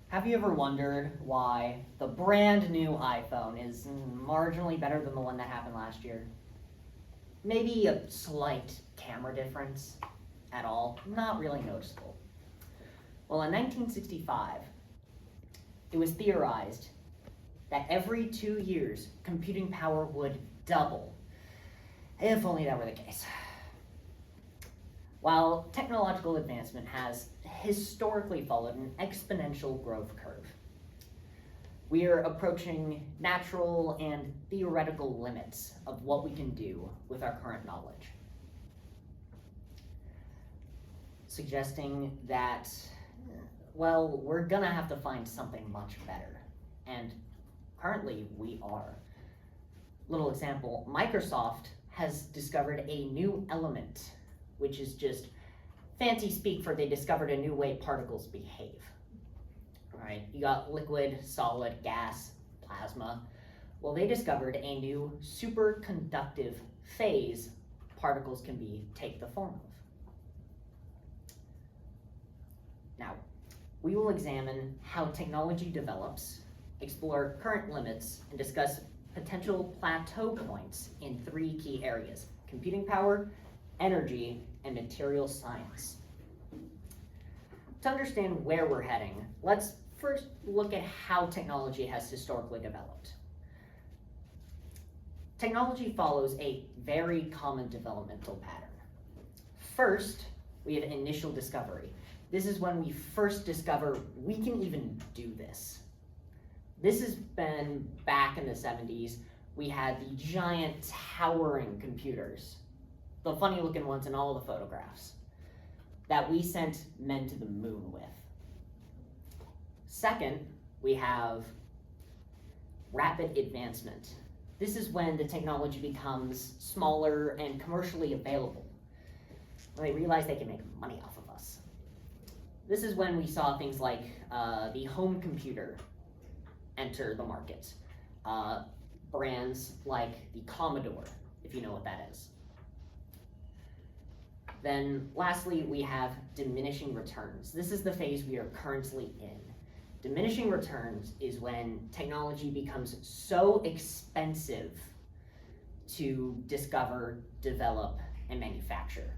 Have you ever wondered why the brand new iPhone is marginally better than the one that happened last year? Maybe a slight camera difference at all, not really noticeable. Well, in 1965, it was theorized that every 2 years, computing power would double. If only that were the case. While technological advancement has historically followed an exponential growth curve, we are approaching natural and theoretical limits of what we can do with our current knowledge, suggesting that, well, we're gonna have to find something much better. And currently we are. Little example, Microsoft has discovered a new element, which is just fancy speak for they discovered a new way particles behave. All right, you got liquid, solid, gas, plasma. Well, they discovered a new superconductive phase particles can take the form of. Now, we will examine how technology develops, explore current limits, and discuss potential plateau points in 3 key areas: computing power, energy, and material science. To understand where we're heading, let's first look at how technology has historically developed. Technology follows a very common developmental pattern. First, we have initial discovery. This is when we first discover we can even do this. This has been back in the 70s. We had the giant towering computers, the funny looking ones in all the photographs, that we sent men to the moon with. Second, we have rapid advancement. This is when the technology becomes smaller and commercially available, when they realize they can make money off of us. This is when we saw things like the home computer enter the market. Brands like the Commodore, if you know what that is. Then lastly, we have diminishing returns. This is the phase we are currently in. Diminishing returns is when technology becomes so expensive to discover, develop, and manufacture.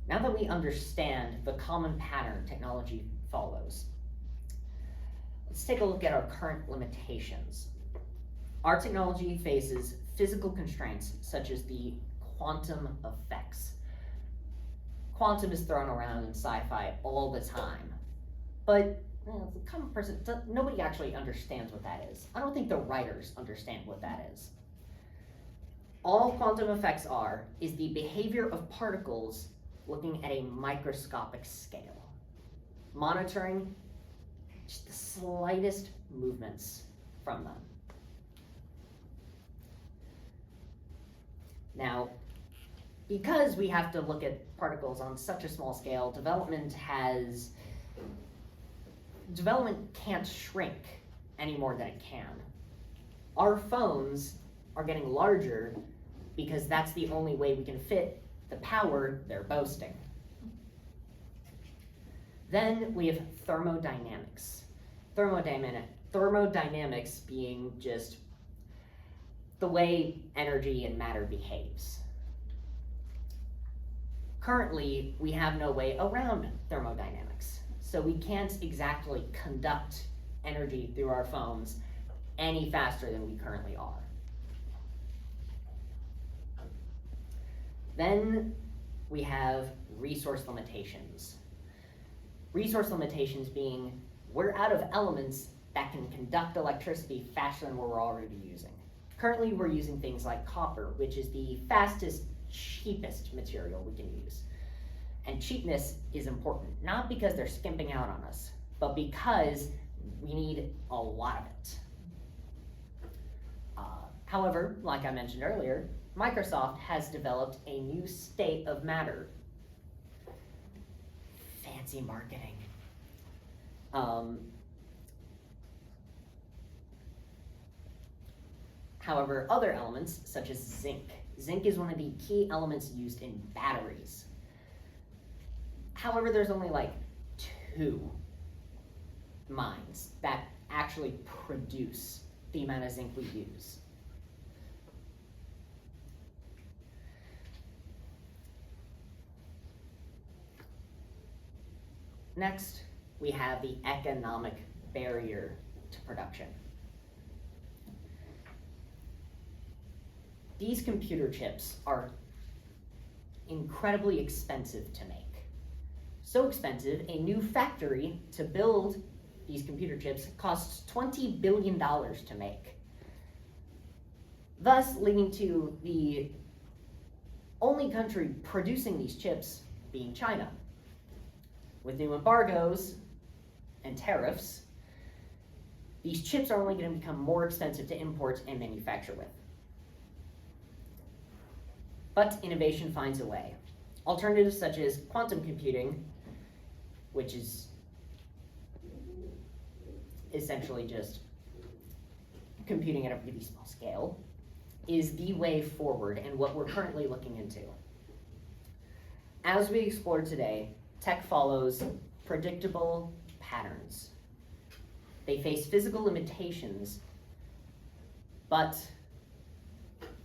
Now that we understand the common pattern technology follows, let's take a look at our current limitations. Our technology faces physical constraints such as the quantum effects. Quantum is thrown around in sci-fi all the time, but the common person, nobody actually understands what that is. I don't think the writers understand what that is. All quantum effects is the behavior of particles looking at a microscopic scale, monitoring just the slightest movements from them. Now, because we have to look at particles on such a small scale, development can't shrink any more than it can. Our phones are getting larger because that's the only way we can fit the power they're boasting. Then we have thermodynamics. Thermodynamics being just the way energy and matter behaves. Currently, we have no way around thermodynamics, so we can't exactly conduct energy through our phones any faster than we currently are. Then we have resource limitations. Resource limitations being we're out of elements that can conduct electricity faster than what we're already using. Currently, we're using things like copper, which is the fastest, cheapest material we can use. And cheapness is important, not because they're skimping out on us, but because we need a lot of it. However, like I mentioned earlier, Microsoft has developed a new state of matter. Fancy marketing. However, other elements, such as zinc. Zinc is one of the key elements used in batteries. However, there's only like 2 mines that actually produce the amount of zinc we use. Next, we have the economic barrier to production. These computer chips are incredibly expensive to make. So expensive, a new factory to build these computer chips costs $20 billion to make. Thus, leading to the only country producing these chips being China. With new embargoes and tariffs, these chips are only going to become more expensive to import and manufacture with. But innovation finds a way. Alternatives such as quantum computing, which is essentially just computing at a really small scale, is the way forward and what we're currently looking into. As we explore today, tech follows predictable patterns. They face physical limitations, but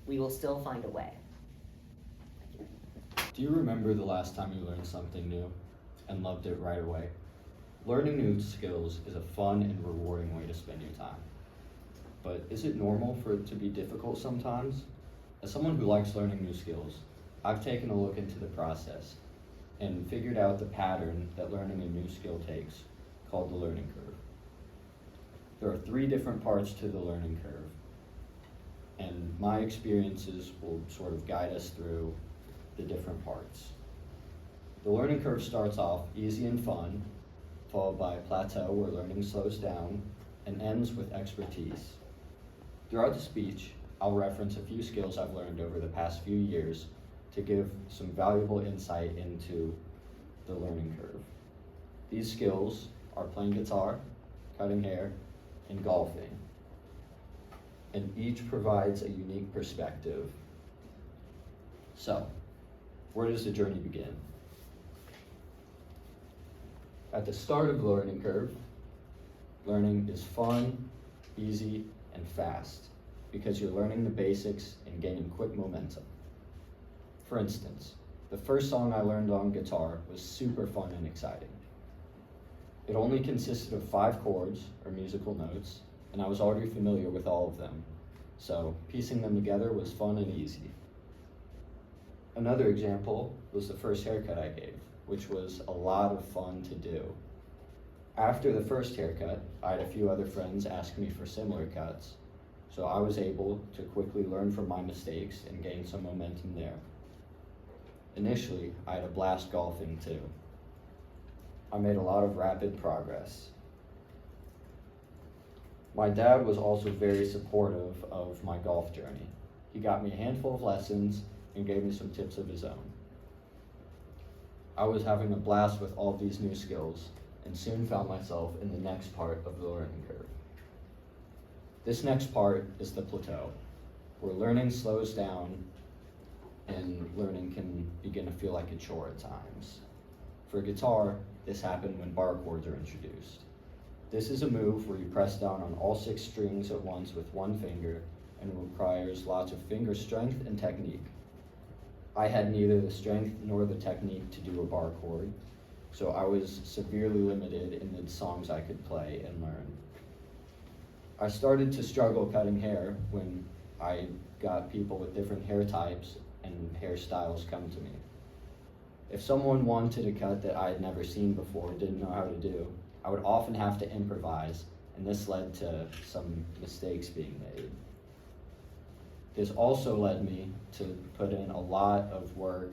we will still find a way. Do you remember the last time you learned something new and loved it right away? Learning new skills is a fun and rewarding way to spend your time. But is it normal for it to be difficult sometimes? As someone who likes learning new skills, I've taken a look into the process and figured out the pattern that learning a new skill takes, called the learning curve. There are 3 different parts to the learning curve, and my experiences will sort of guide us through the different parts. The learning curve starts off easy and fun, followed by a plateau where learning slows down, and ends with expertise. Throughout the speech, I'll reference a few skills I've learned over the past few years to give some valuable insight into the learning curve. These skills are playing guitar, cutting hair, and golfing, and each provides a unique perspective. So, where does the journey begin? At the start of the learning curve, learning is fun, easy, and fast because you're learning the basics and gaining quick momentum. For instance, the first song I learned on guitar was super fun and exciting. It only consisted of 5 chords or musical notes, and I was already familiar with all of them, so piecing them together was fun and easy. Another example was the first haircut I gave, which was a lot of fun to do. After the first haircut, I had a few other friends ask me for similar cuts, so I was able to quickly learn from my mistakes and gain some momentum there. Initially, I had a blast golfing too. I made a lot of rapid progress. My dad was also very supportive of my golf journey. He got me a handful of lessons and gave me some tips of his own. I was having a blast with all these new skills and soon found myself in the next part of the learning curve. This next part is the plateau, where learning slows down and learning can begin to feel like a chore at times. For guitar, this happened when bar chords are introduced. This is a move where you press down on all 6 strings at once with one finger and requires lots of finger strength and technique. I had neither the strength nor the technique to do a bar chord, so I was severely limited in the songs I could play and learn. I started to struggle cutting hair when I got people with different hair types and hairstyles come to me. If someone wanted a cut that I had never seen before, didn't know how to do, I would often have to improvise, and this led to some mistakes being made. This also led me to put in a lot of work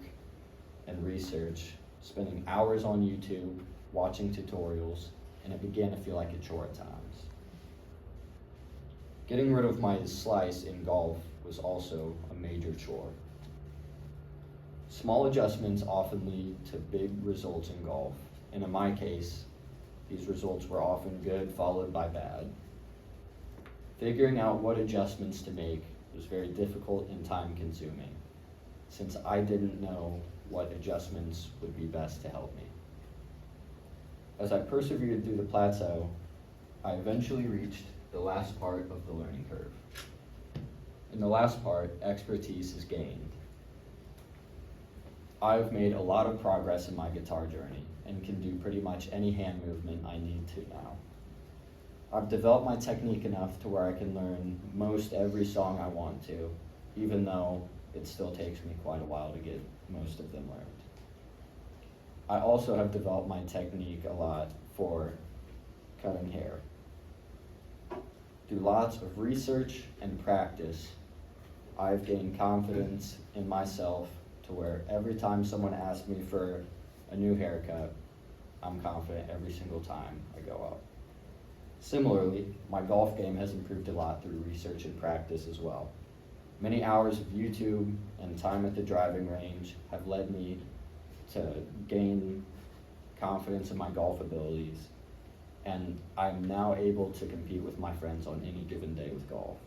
and research, spending hours on YouTube, watching tutorials, and it began to feel like a chore at times. Getting rid of my slice in golf was also a major chore. Small adjustments often lead to big results in golf, and in my case, these results were often good followed by bad. Figuring out what adjustments to make was very difficult and time-consuming, since I didn't know what adjustments would be best to help me. As I persevered through the plateau, I eventually reached the last part of the learning curve. In the last part, expertise is gained. I've made a lot of progress in my guitar journey and can do pretty much any hand movement I need to now. I've developed my technique enough to where I can learn most every song I want to, even though it still takes me quite a while to get most of them learned. I also have developed my technique a lot for cutting hair. Through lots of research and practice, I've gained confidence in myself to where every time someone asks me for a new haircut, I'm confident every single time I go up. Similarly, my golf game has improved a lot through research and practice as well. Many hours of YouTube and time at the driving range have led me to gain confidence in my golf abilities, and I'm now able to compete with my friends on any given day with golf.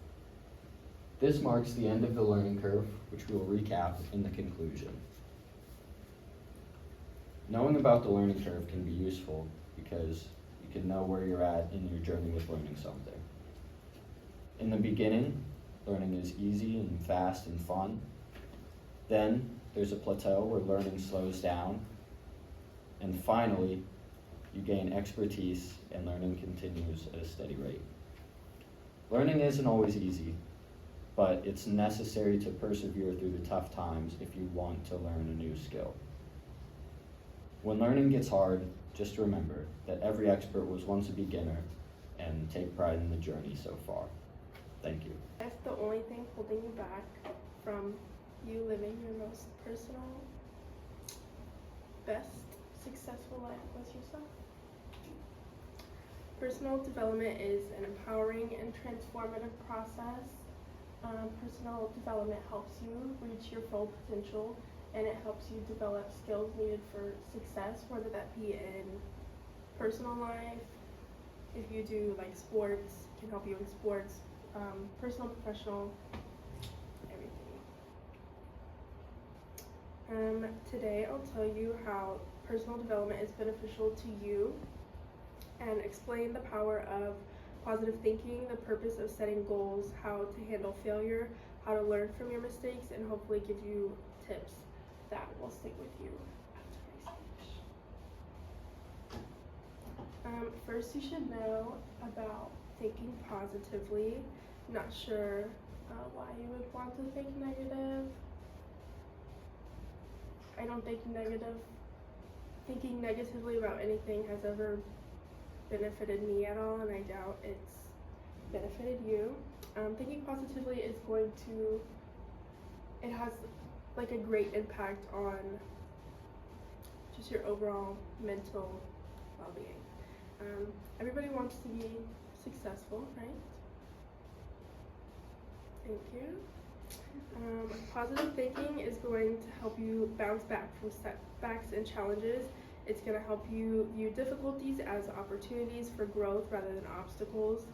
This marks the end of the learning curve, which we will recap in the conclusion. Knowing about the learning curve can be useful because you can know where you're at in your journey with learning something. In the beginning, learning is easy and fast and fun. Then there's a plateau where learning slows down. And finally, you gain expertise and learning continues at a steady rate. Learning isn't always easy, but it's necessary to persevere through the tough times if you want to learn a new skill. When learning gets hard, just remember that every expert was once a beginner, and take pride in the journey so far. Thank you. If the only thing holding you back from you living your most personal, best, successful life was yourself. Personal development is an empowering and transformative process. Personal development helps you reach your full potential, and it helps you develop skills needed for success, whether that be in personal life, if you do like sports, it can help you in sports, personal, professional, everything. Today I'll tell you how personal development is beneficial to you and explain the power of positive thinking, the purpose of setting goals, how to handle failure, how to learn from your mistakes, and hopefully give you tips that will stick with you after I finish. First, you should know about thinking positively. Not sure why you would want to think negative. I don't think thinking negatively about anything has ever benefited me at all, and I doubt it's benefited you. Thinking positively is it has like a great impact on just your overall mental well-being. Everybody wants to be successful, right? Thank you. Positive thinking is going to help you bounce back from setbacks and challenges. It's going to help you view difficulties as opportunities for growth rather than obstacles.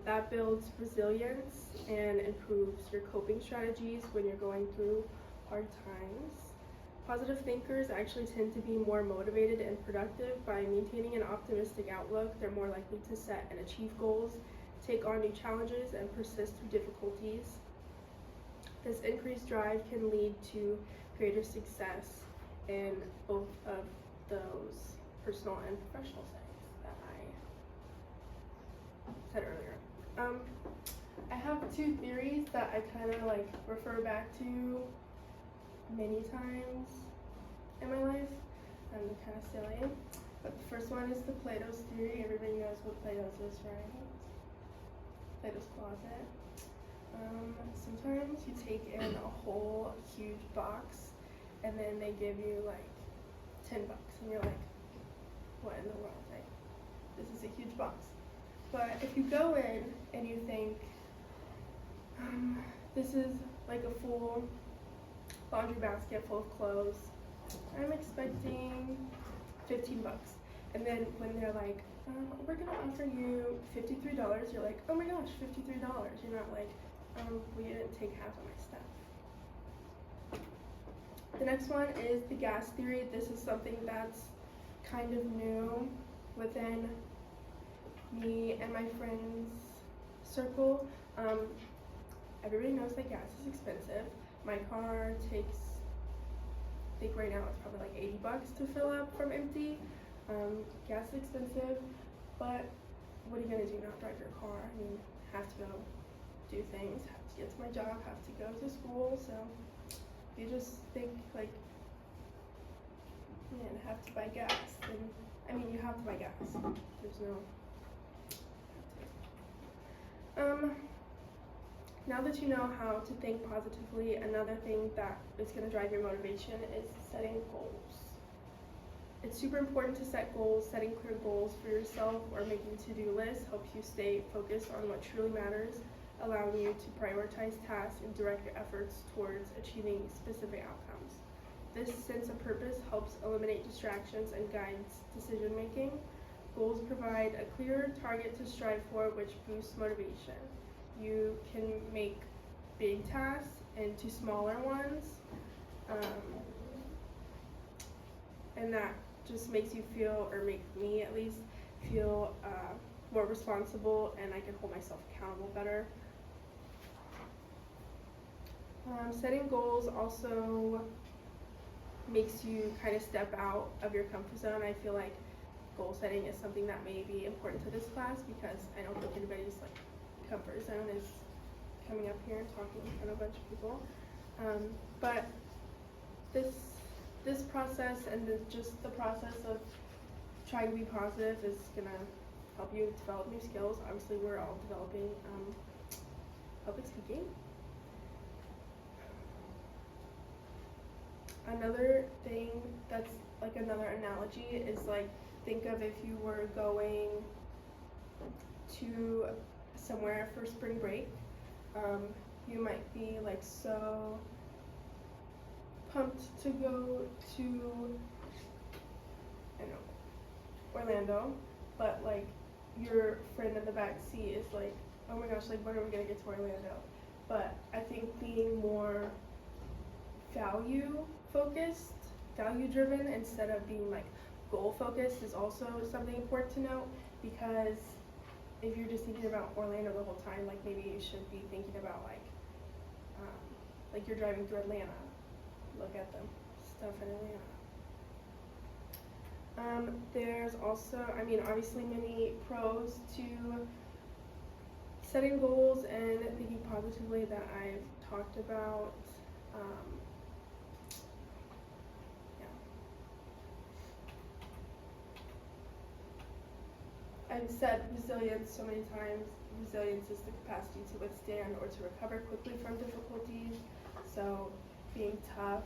That builds resilience and improves your coping strategies when you're going through hard times. Positive thinkers actually tend to be more motivated and productive by maintaining an optimistic outlook. They're more likely to set and achieve goals, take on new challenges, and persist through difficulties. This increased drive can lead to greater success in both of those personal and professional settings that I said earlier. I have two theories that I kind of like refer back to many times in my life. They're kind of silly. But the first one is the Plato's theory. Everybody knows what Plato's is, right? Plato's closet. Sometimes you take in a whole huge box and then they give you like $10 and you're like, what in the world, right? This is a huge box. But if you go in and you think, this is like a full laundry basket full of clothes, I'm expecting $15. And then when they're like, we're gonna offer you $53, you're like, oh my gosh, $53. You're not like, we didn't take half of my stuff. The next one is the gas theory. This is something that's kind of new within me and my friends circle, everybody knows that gas is expensive. My car takes, I think right now it's probably like $80 to fill up from empty. Gas is expensive, but what are you gonna do, not drive your car? I mean, have to go do things, have to get to my job, have to go to school, so you just think like, man, have to buy gas, then, I mean, you have to buy gas, there's no, now that you know how to think positively, another thing that is gonna drive your motivation is setting goals. It's super important to set goals. Setting clear goals for yourself or making to-do lists helps you stay focused on what truly matters, allowing you to prioritize tasks and direct your efforts towards achieving specific outcomes. This sense of purpose helps eliminate distractions and guides decision making. Goals provide a clear target to strive for, which boosts motivation. You can make big tasks into smaller ones, and that just makes you feel, or makes me at least, feel more responsible, and I can hold myself accountable better. Setting goals also makes you kind of step out of your comfort zone. I feel like goal setting is something that may be important to this class because I don't think anybody's like comfort zone is coming up here and talking in front of a bunch of people. But this process and just the process of trying to be positive is gonna help you develop new skills. Obviously, we're all developing public speaking. Another thing that's like another analogy is like, think of if you were going to somewhere for spring break. You might be like so pumped to go to, I don't know, Orlando, but like your friend in the back seat is like, oh my gosh, like when are we gonna get to Orlando? But I think being more value focused, value driven, instead of being like goal focused is also something important to note, because if you're just thinking about Orlando the whole time, like maybe you should be thinking about like you're driving through Atlanta. Look at them stuff in Atlanta. There's also, I mean, obviously many pros to setting goals and thinking positively that I've talked about. I've said resilience so many times. Resilience is the capacity to withstand or to recover quickly from difficulties. So being tough,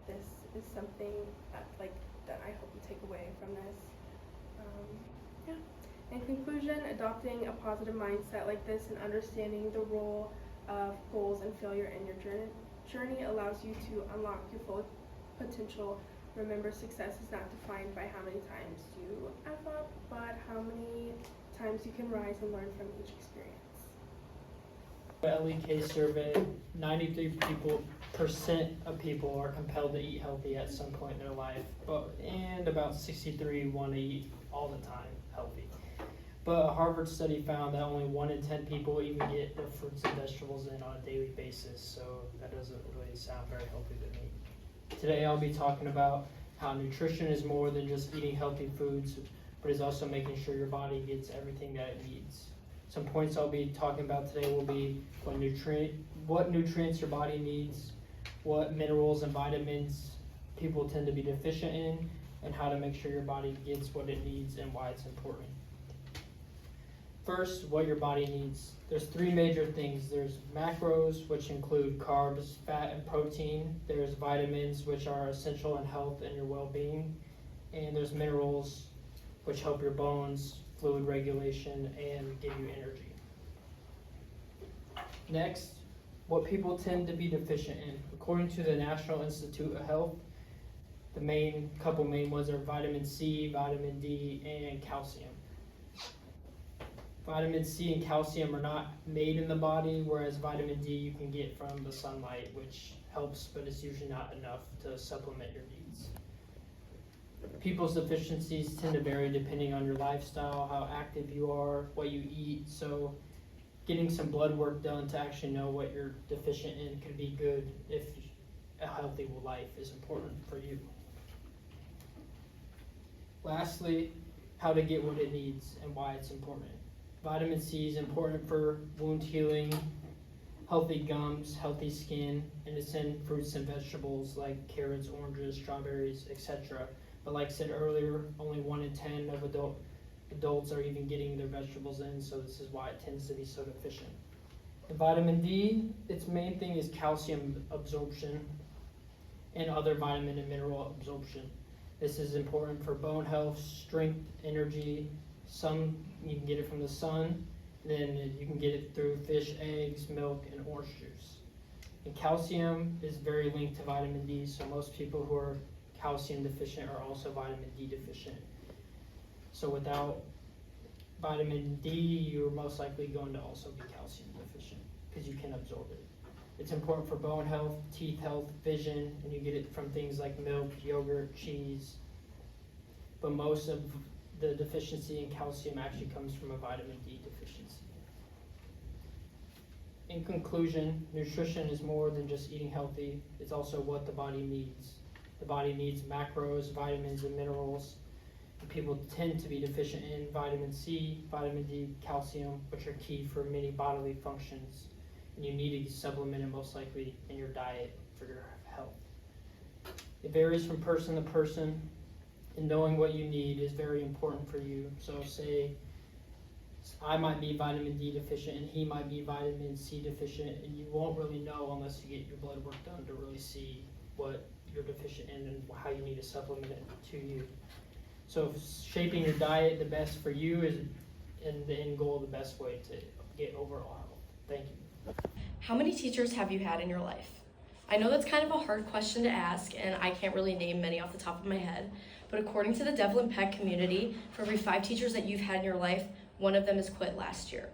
this is something that I hope you take away from this. In conclusion, adopting a positive mindset like this and understanding the role of goals and failure in your journey allows you to unlock your full potential. Remember, success is not defined by how many times you F up, but how many times you can rise and learn from each experience. LEK survey, 93% of people are compelled to eat healthy at some point in their life, and about 63 want to eat all the time healthy. But a Harvard study found that only 1 in 10 people even get their fruits and vegetables in on a daily basis, so that doesn't really sound very healthy to me. Today I'll be talking about how nutrition is more than just eating healthy foods, but is also making sure your body gets everything that it needs. Some points I'll be talking about today will be what nutrients your body needs, what minerals and vitamins people tend to be deficient in, and how to make sure your body gets what it needs and why it's important. First, what your body needs. There's 3 major things. There's macros, which include carbs, fat, and protein. There's vitamins, which are essential in health and your well-being. And there's minerals, which help your bones, fluid regulation, and give you energy. Next, what people tend to be deficient in. According to the National Institute of Health, the couple main ones are vitamin C, vitamin D, and calcium. Vitamin C and calcium are not made in the body, whereas vitamin D you can get from the sunlight, which helps, but it's usually not enough to supplement your needs. People's deficiencies tend to vary depending on your lifestyle, how active you are, what you eat. So getting some blood work done to actually know what you're deficient in could be good if a healthy life is important for you. Lastly, how to get what it needs and why it's important. Vitamin C is important for wound healing, healthy gums, healthy skin, and it's in fruits and vegetables like carrots, oranges, strawberries, etc. But like I said earlier, only 1 in 10 of adults are even getting their vegetables in, so this is why it tends to be so deficient. And vitamin D, its main thing is calcium absorption and other vitamin and mineral absorption. This is important for bone health, strength, energy. Some you can get it from the sun, then you can get it through fish, eggs, milk, and orange juice. And calcium is very linked to vitamin D, so most people who are calcium deficient are also vitamin D deficient. So without vitamin D, you're most likely going to also be calcium deficient because you can absorb it. It's important for bone health, teeth health, vision, and you get it from things like milk, yogurt, cheese. But most of the deficiency in calcium actually comes from a vitamin D deficiency. In conclusion, nutrition is more than just eating healthy. It's also what the body needs. The body needs macros, vitamins, and minerals. And people tend to be deficient in vitamin C, vitamin D, calcium, which are key for many bodily functions. And you need to supplement it most likely in your diet for your health. It varies from person to person, and knowing what you need is very important for you. So say I might be vitamin D deficient and he might be vitamin C deficient, and you won't really know unless you get your blood work done to really see what you're deficient in and how you need to supplement it to you. So shaping your diet the best for you is in the end goal the best way to get overall health. Thank you. How many teachers have you had in your life? I know that's kind of a hard question to ask, and I can't really name many off the top of my head, but according to the Devlin Peck community, for every 5 teachers that you've had in your life, 1 of them has quit last year,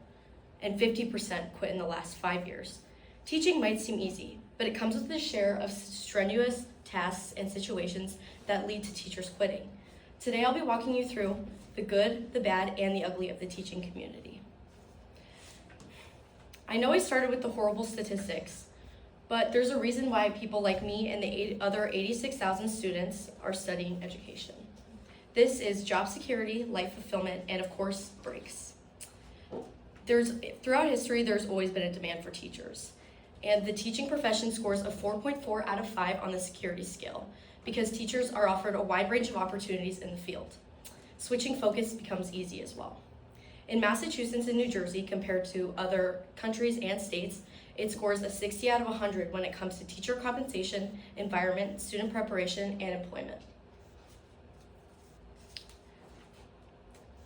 and 50% quit in the last 5 years. Teaching might seem easy, but it comes with a share of strenuous tasks and situations that lead to teachers quitting. Today I'll be walking you through the good, the bad, and the ugly of the teaching community. I know I started with the horrible statistics, but there's a reason why people like me and the other 86,000 students are studying education. This is job security, life fulfillment, and of course, breaks. Throughout history, there's always been a demand for teachers. And the teaching profession scores a 4.4 out of 5 on the security scale because teachers are offered a wide range of opportunities in the field. Switching focus becomes easy as well. In Massachusetts and New Jersey, compared to other countries and states, it scores a 60 out of 100 when it comes to teacher compensation, environment, student preparation, and employment.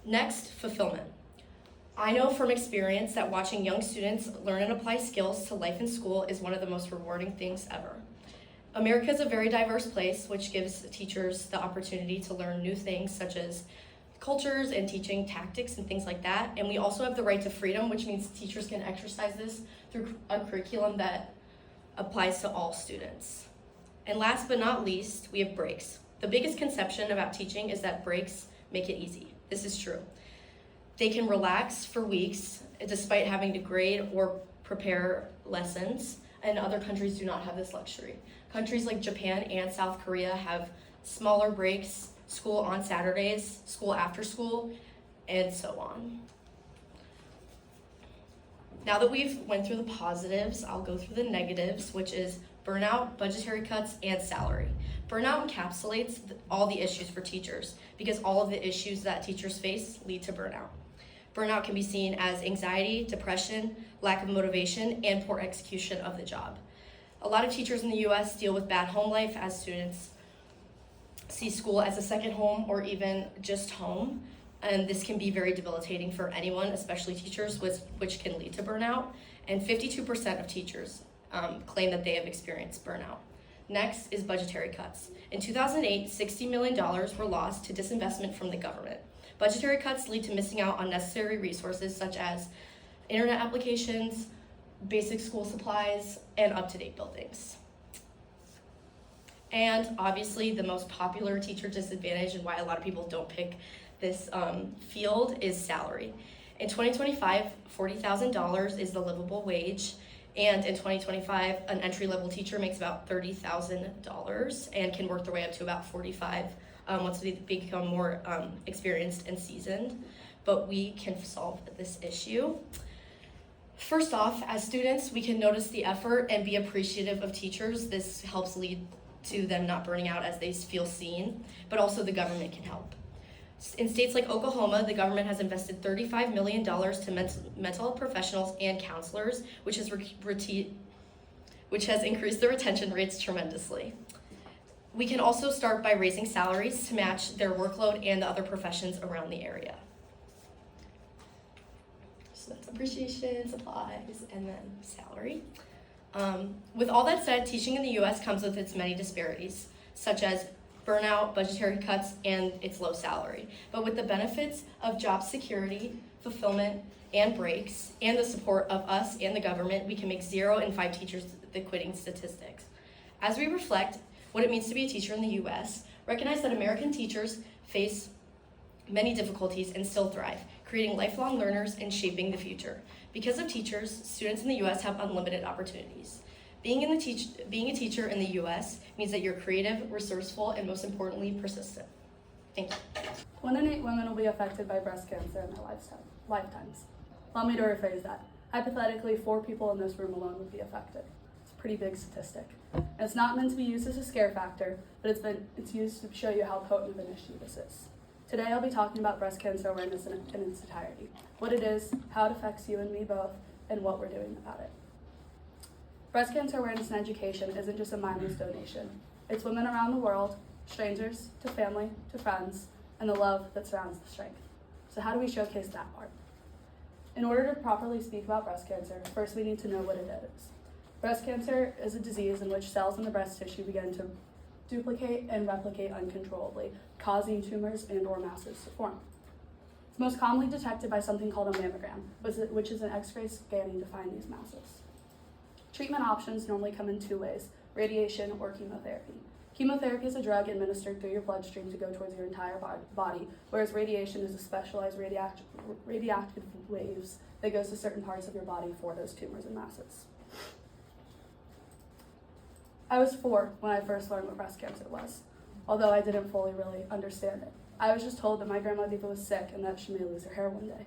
Next, fulfillment. I know from experience that watching young students learn and apply skills to life in school is one of the most rewarding things ever. America is a very diverse place, which gives teachers the opportunity to learn new things such as cultures and teaching tactics and things like that. And we also have the right to freedom, which means teachers can exercise this through a curriculum that applies to all students. And last but not least, we have breaks. The biggest conception about teaching is that breaks make it easy. This is true. They can relax for weeks despite having to grade or prepare lessons, and other countries do not have this luxury. Countries like Japan and South Korea have smaller breaks, school on Saturdays, school after school, and so on. Now that we've went through the positives, I'll go through the negatives, which is burnout, budgetary cuts, and salary. Burnout encapsulates all the issues for teachers because all of the issues that teachers face lead to burnout. Burnout can be seen as anxiety, depression, lack of motivation, and poor execution of the job. A lot of teachers in the US deal with bad home life as students see school as a second home or even just home. And this can be very debilitating for anyone, especially teachers, which can lead to burnout. And 52% of teachers claim that they have experienced burnout. Next is budgetary cuts. In 2008, $60 million were lost to disinvestment from the government. Budgetary cuts lead to missing out on necessary resources such as internet applications, basic school supplies, and up-to-date buildings. And obviously the most popular teacher disadvantage and why a lot of people don't pick this field is salary. In 2025, $40,000 is the livable wage. And in 2025, an entry-level teacher makes about $30,000 and can work their way up to about 45 once they become more experienced and seasoned. But we can solve this issue. First off, as students, we can notice the effort and be appreciative of teachers. This helps lead to them not burning out as they feel seen, but also the government can help. In states like Oklahoma, the government has invested $35 million to mental health professionals and counselors, which has increased the retention rates tremendously. We can also start by raising salaries to match their workload and the other professions around the area. So that's appreciation, supplies, and then salary. With all that said, teaching in the U.S. comes with its many disparities, such as burnout, budgetary cuts, and its low salary. But with the benefits of job security, fulfillment, and breaks, and the support of us and the government, we can make 0 in 5 teachers the quitting statistics. As we reflect what it means to be a teacher in the U.S., recognize that American teachers face many difficulties and still thrive, creating lifelong learners and shaping the future. Because of teachers, students in the U.S. have unlimited opportunities. Being a teacher in the U.S. means that you're creative, resourceful, and most importantly, persistent. Thank you. 1 in 8 women will be affected by breast cancer in their lifetimes. Allow me to rephrase that. Hypothetically, 4 people in this room alone would be affected. It's a pretty big statistic. And it's not meant to be used as a scare factor, but it's used to show you how potent of an issue this is. Today I'll be talking about breast cancer awareness in its entirety. What it is, how it affects you and me both, and what we're doing about it. Breast cancer awareness and education isn't just a mindless donation. It's women around the world, strangers, to family, to friends, and the love that surrounds the strength. So how do we showcase that part? In order to properly speak about breast cancer, first we need to know what it is. Breast cancer is a disease in which cells in the breast tissue begin to duplicate and replicate uncontrollably, causing tumors and/or masses to form. It's most commonly detected by something called a mammogram, which is an X-ray scanning to find these masses. Treatment options normally come in 2 ways, radiation or chemotherapy. Chemotherapy is a drug administered through your bloodstream to go towards your entire body, whereas radiation is a specialized radioactive waves that goes to certain parts of your body for those tumors and masses. I was 4 when I first learned what breast cancer was, although I didn't fully really understand it. I was just told that my grandma Diva was sick and that she may lose her hair one day.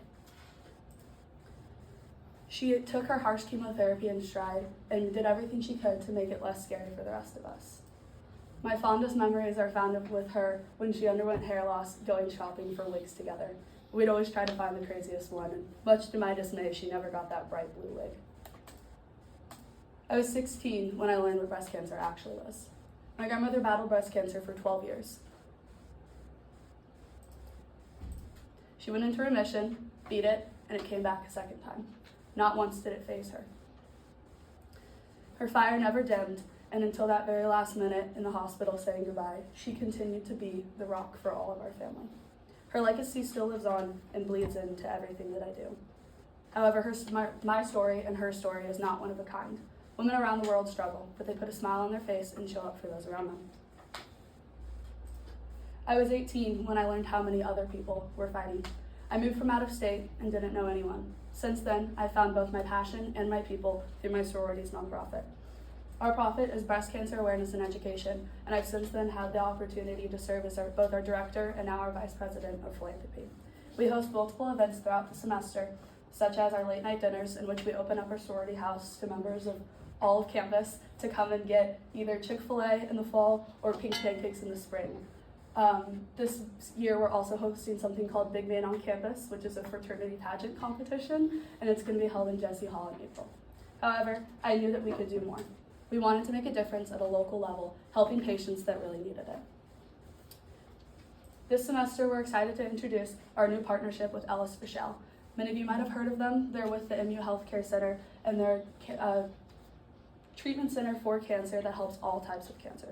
She took her harsh chemotherapy in stride and did everything she could to make it less scary for the rest of us. My fondest memories are found with her when she underwent hair loss going shopping for wigs together. We'd always try to find the craziest one, and much to my dismay, she never got that bright blue wig. I was 16 when I learned what breast cancer actually was. My grandmother battled breast cancer for 12 years. She went into remission, beat it, and it came back a second time. Not once did it faze her. Her fire never dimmed, and until that very last minute in the hospital saying goodbye, she continued to be the rock for all of our family. Her legacy still lives on and bleeds into everything that I do. However, my story and her story is not one of a kind. Women around the world struggle, but they put a smile on their face and show up for those around them. I was 18 when I learned how many other people were fighting. I moved from out of state and didn't know anyone. Since then, I found both my passion and my people through my sorority's nonprofit. Our profit is Breast Cancer Awareness and Education, and I've since then had the opportunity to serve as both our director and now our vice president of philanthropy. We host multiple events throughout the semester, such as our late night dinners, in which we open up our sorority house to members of all of campus to come and get either Chick-fil-A in the fall or pink pancakes in the spring. This year we're also hosting something called Big Man on Campus, which is a fraternity pageant competition, and it's going to be held in Jesse Hall in April. However, I knew that we could do more. We wanted to make a difference at a local level, helping patients that really needed it. This semester, we're excited to introduce our new partnership with Ellis Fischel. Many of you might have heard of them. They're with the MU Healthcare Center, and they're a treatment center for cancer that helps all types of cancer.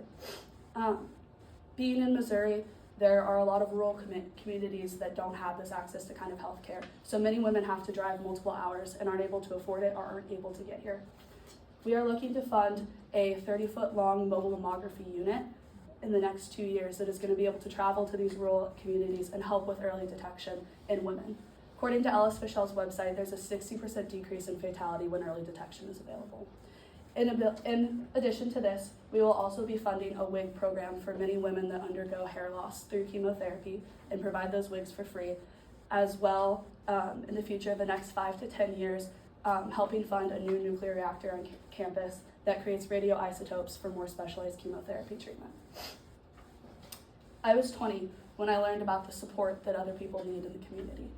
Being in Missouri, there are a lot of rural communities that don't have this access to kind of healthcare. So many women have to drive multiple hours and aren't able to afford it or aren't able to get here. We are looking to fund a 30-foot long mobile mammography unit in the next 2 years that is going to be able to travel to these rural communities and help with early detection in women. According to Alice Fischel's website, there's a 60% decrease in fatality when early detection is available. In addition to this, we will also be funding a wig program for many women that undergo hair loss through chemotherapy and provide those wigs for free, as well in the future, the next 5 to 10 years, helping fund a new nuclear reactor on campus that creates radioisotopes for more specialized chemotherapy treatment. I was 20 when I learned about the support that other people need in the community.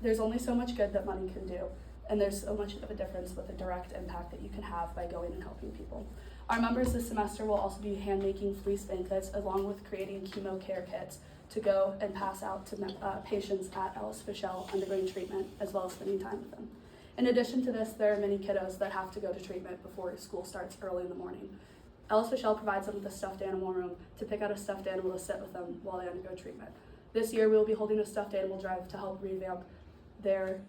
There's only so much good that money can do, and there's so much of a difference with the direct impact that you can have by going and helping people. Our members this semester will also be hand-making fleece blankets along with creating chemo care kits to go and pass out to patients at Alice Fischel undergoing treatment, as well as spending time with them. In addition to this, there are many kiddos that have to go to treatment before school starts early in the morning. Alice Fischel provides them with a stuffed animal room to pick out a stuffed animal to sit with them while they undergo treatment. This year, we will be holding a stuffed animal drive to help revamp their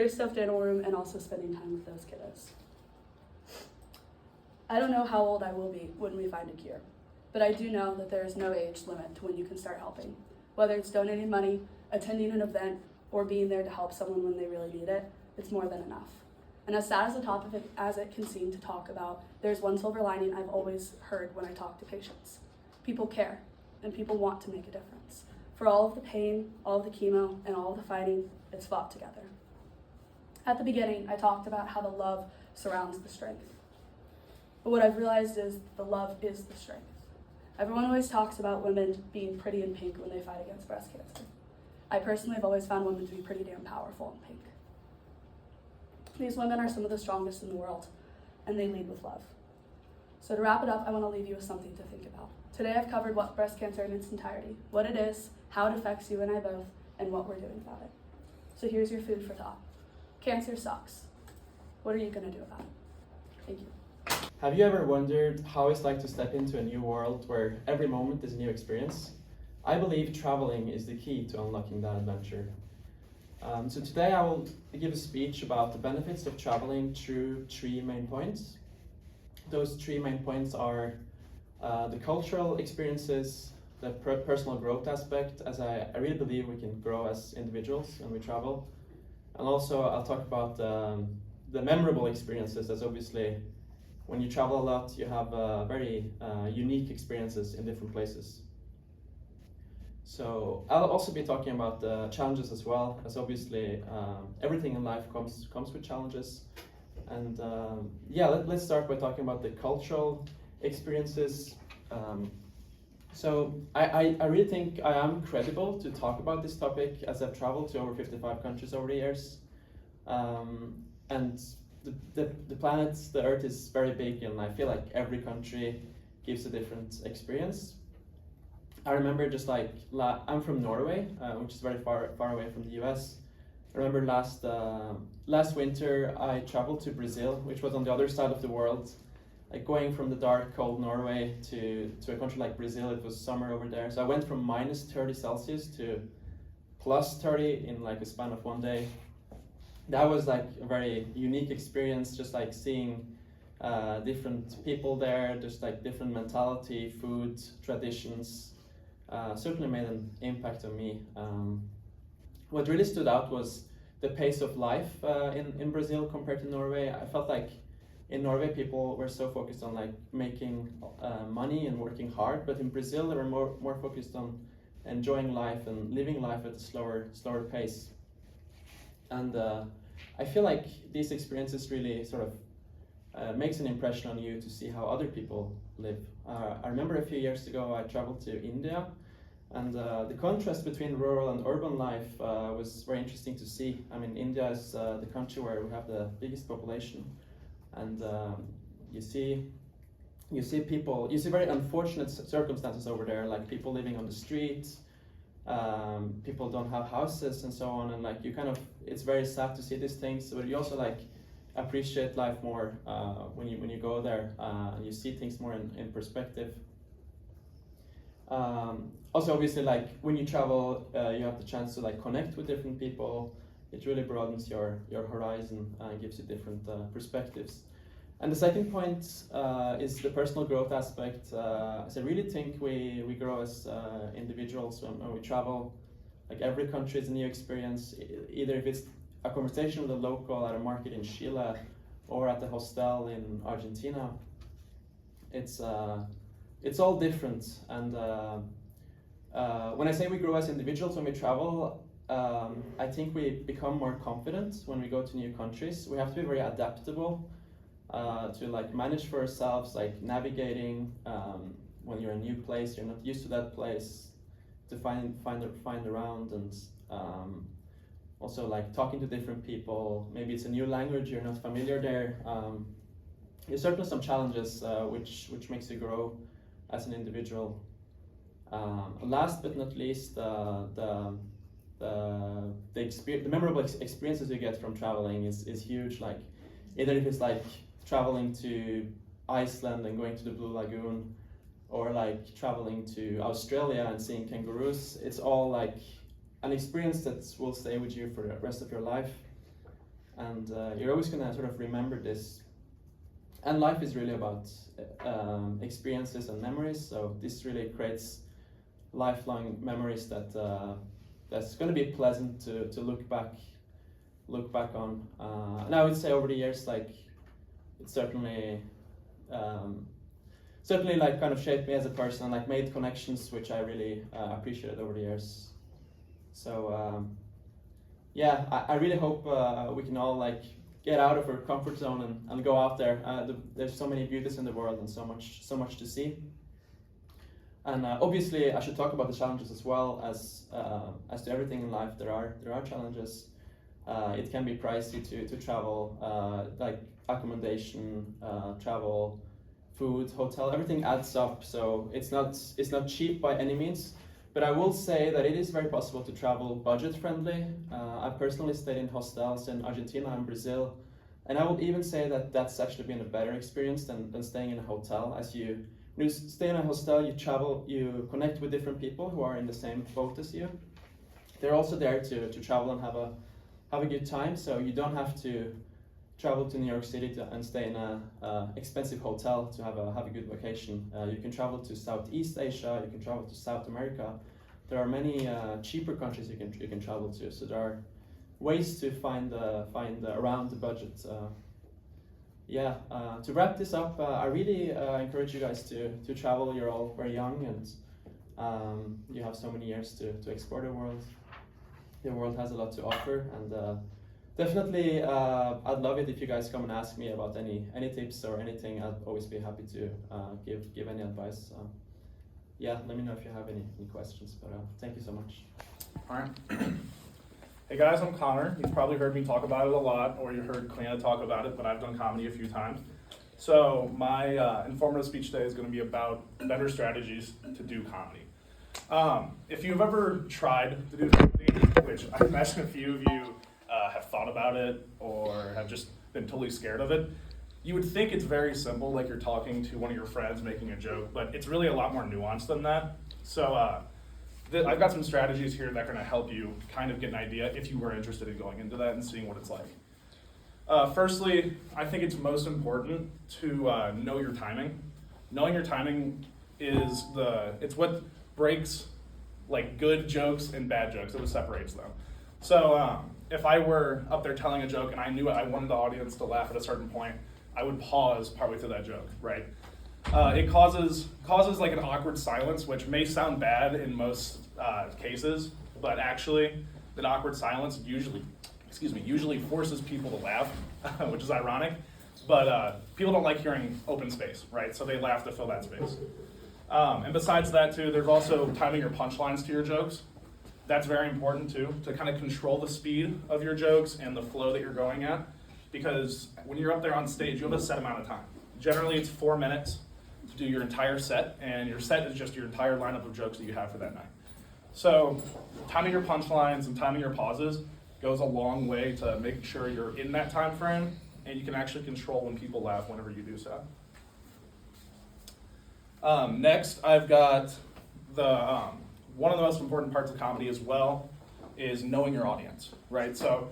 stuffed animal room and also spending time with those kiddos. I don't know how old I will be when we find a cure, but I do know that there is no age limit to when you can start helping. Whether it's donating money, attending an event, or being there to help someone when they really need it, it's more than enough. And as sad as the topic as it can seem to talk about, there's one silver lining I've always heard when I talk to patients. People care, and people want to make a difference. For all of the pain, all of the chemo, and all of the fighting, it's fought together. At the beginning, I talked about how the love surrounds the strength. But what I've realized is the love is the strength. Everyone always talks about women being pretty in pink when they fight against breast cancer. I personally have always found women to be pretty damn powerful in pink. These women are some of the strongest in the world, and they lead with love. So to wrap it up, I want to leave you with something to think about. Today I've covered what breast cancer in its entirety, what it is, how it affects you and I both, and what we're doing about it. So here's your food for thought. Cancer sucks. What are you going to do about it? Thank you. Have you ever wondered how it's like to step into a new world where every moment is a new experience? I believe traveling is the key to unlocking that adventure. So today I will give a speech about the benefits of traveling through 3 main points. Those 3 main points are the cultural experiences, the personal growth aspect, as I really believe we can grow as individuals when we travel. And also I'll talk about the memorable experiences, as obviously when you travel a lot you have very unique experiences in different places. So I'll also be talking about the challenges as well, as obviously everything in life comes with challenges. And let's start by talking about the cultural experiences. So I really think I am credible to talk about this topic, as I've traveled to over 55 countries over the years. And the planet, the Earth, is very big, and I feel like every country gives a different experience. I remember just like, I'm from Norway, which is very far away from the US. I remember last winter I traveled to Brazil, which was on the other side of the world. Like going from the dark, cold Norway to a country like Brazil, it was summer over there. So I went from minus 30 Celsius to plus 30 in like a span of 1 day. That was like a very unique experience, just like seeing different people there, just like different mentality, food, traditions. Certainly made an impact on me. What really stood out was the pace of life in Brazil compared to Norway. I felt like in Norway people were so focused on like making money and working hard, but in Brazil they were more focused on enjoying life and living life at a slower pace. And I feel like these experiences really sort of makes an impression on you to see how other people live. I remember a few years ago I traveled to India, and the contrast between rural and urban life was very interesting to see. I mean, India is the country where we have the biggest population, and you see very unfortunate circumstances over there, like people living on the street, people don't have houses and so on, and like it's very sad to see these things, but you also like appreciate life more when you go there and you see things more in perspective. Also, obviously, like when you travel, you have the chance to like connect with different people. It really broadens your horizon and gives you different perspectives. And the second point is the personal growth aspect. So I really think we grow as individuals when we travel. Like every country is a new experience, either if it's a conversation with a local at a market in Chile or at the hostel in Argentina. It's all different. And when I say we grow as individuals when we travel, I think we become more confident when we go to new countries. We have to be very adaptable to like manage for ourselves, like navigating when you're in a new place, you're not used to that place, to find around, and also like talking to different people. Maybe it's a new language, you're not familiar there. There's certainly some challenges which makes you grow as an individual. Last but not least, the memorable experiences you get from traveling is huge. Like either if it's like traveling to Iceland and going to the Blue Lagoon, or like traveling to Australia and seeing kangaroos, it's all like an experience that will stay with you for the rest of your life. And you're always gonna sort of remember this. And life is really about experiences and memories, so this really creates lifelong memories that's gonna be pleasant to look back on. And I would say over the years, like it's certainly like kind of shaped me as a person, and like made connections which I really appreciated over the years. So yeah, I really hope we can all like get out of our comfort zone and go out there. There's so many beauties in the world and so much to see. And obviously I should talk about the challenges as well. As to everything in life, there are challenges. It can be pricey to travel, like accommodation, travel, food, hotel, everything adds up. So it's not cheap by any means. But I will say that it is very possible to travel budget friendly. I've personally stayed in hostels in Argentina and Brazil, and I would even say that that's actually been a better experience than staying in a hotel. When you stay in a hostel, you travel, you connect with different people who are in the same boat as you. They're also there to travel and have a good time, so you don't have to travel to New York City and stay in a expensive hotel to have a good vacation. You can travel to Southeast Asia, you can travel to South America. There are many cheaper countries you can travel to, so there are ways to find around the budget. To wrap this up, I really encourage you guys to travel. You're all very young, and you have so many years to explore the world. The world has a lot to offer, and definitely, I'd love it if you guys come and ask me about any tips or anything. I'd always be happy to give any advice. Let me know if you have any questions, but thank you so much. All right. Hey guys, I'm Connor. You've probably heard me talk about it a lot, or you heard Kalina talk about it, but I've done comedy a few times. So my informative speech today is going to be about better strategies to do comedy. If you've ever tried to do comedy, which I imagine a few of you have thought about it or have just been totally scared of it, you would think it's very simple, like you're talking to one of your friends making a joke, but it's really a lot more nuanced than that. So I've got some strategies here that are going to help you kind of get an idea if you were interested in going into that and seeing what it's like. Firstly, I think it's most important to know your timing. Knowing your timing is it's what breaks like good jokes and bad jokes. It what separates them. So if I were up there telling a joke and I knew I wanted the audience to laugh at a certain point, I would pause partway through that joke, right? It causes like an awkward silence, which may sound bad in most cases, but actually that awkward silence usually forces people to laugh, which is ironic. But people don't like hearing open space, right? So they laugh to fill that space. And besides that too, there's also timing your punchlines to your jokes. That's very important too, to kind of control the speed of your jokes and the flow that you're going at. Because when you're up there on stage, you have a set amount of time. Generally, it's 4 minutes to do your entire set, and your set is just your entire lineup of jokes that you have for that night. So timing your punchlines and timing your pauses goes a long way to making sure you're in that time frame, and you can actually control when people laugh whenever you do so. Next, I've got one of the most important parts of comedy as well is knowing your audience, right? So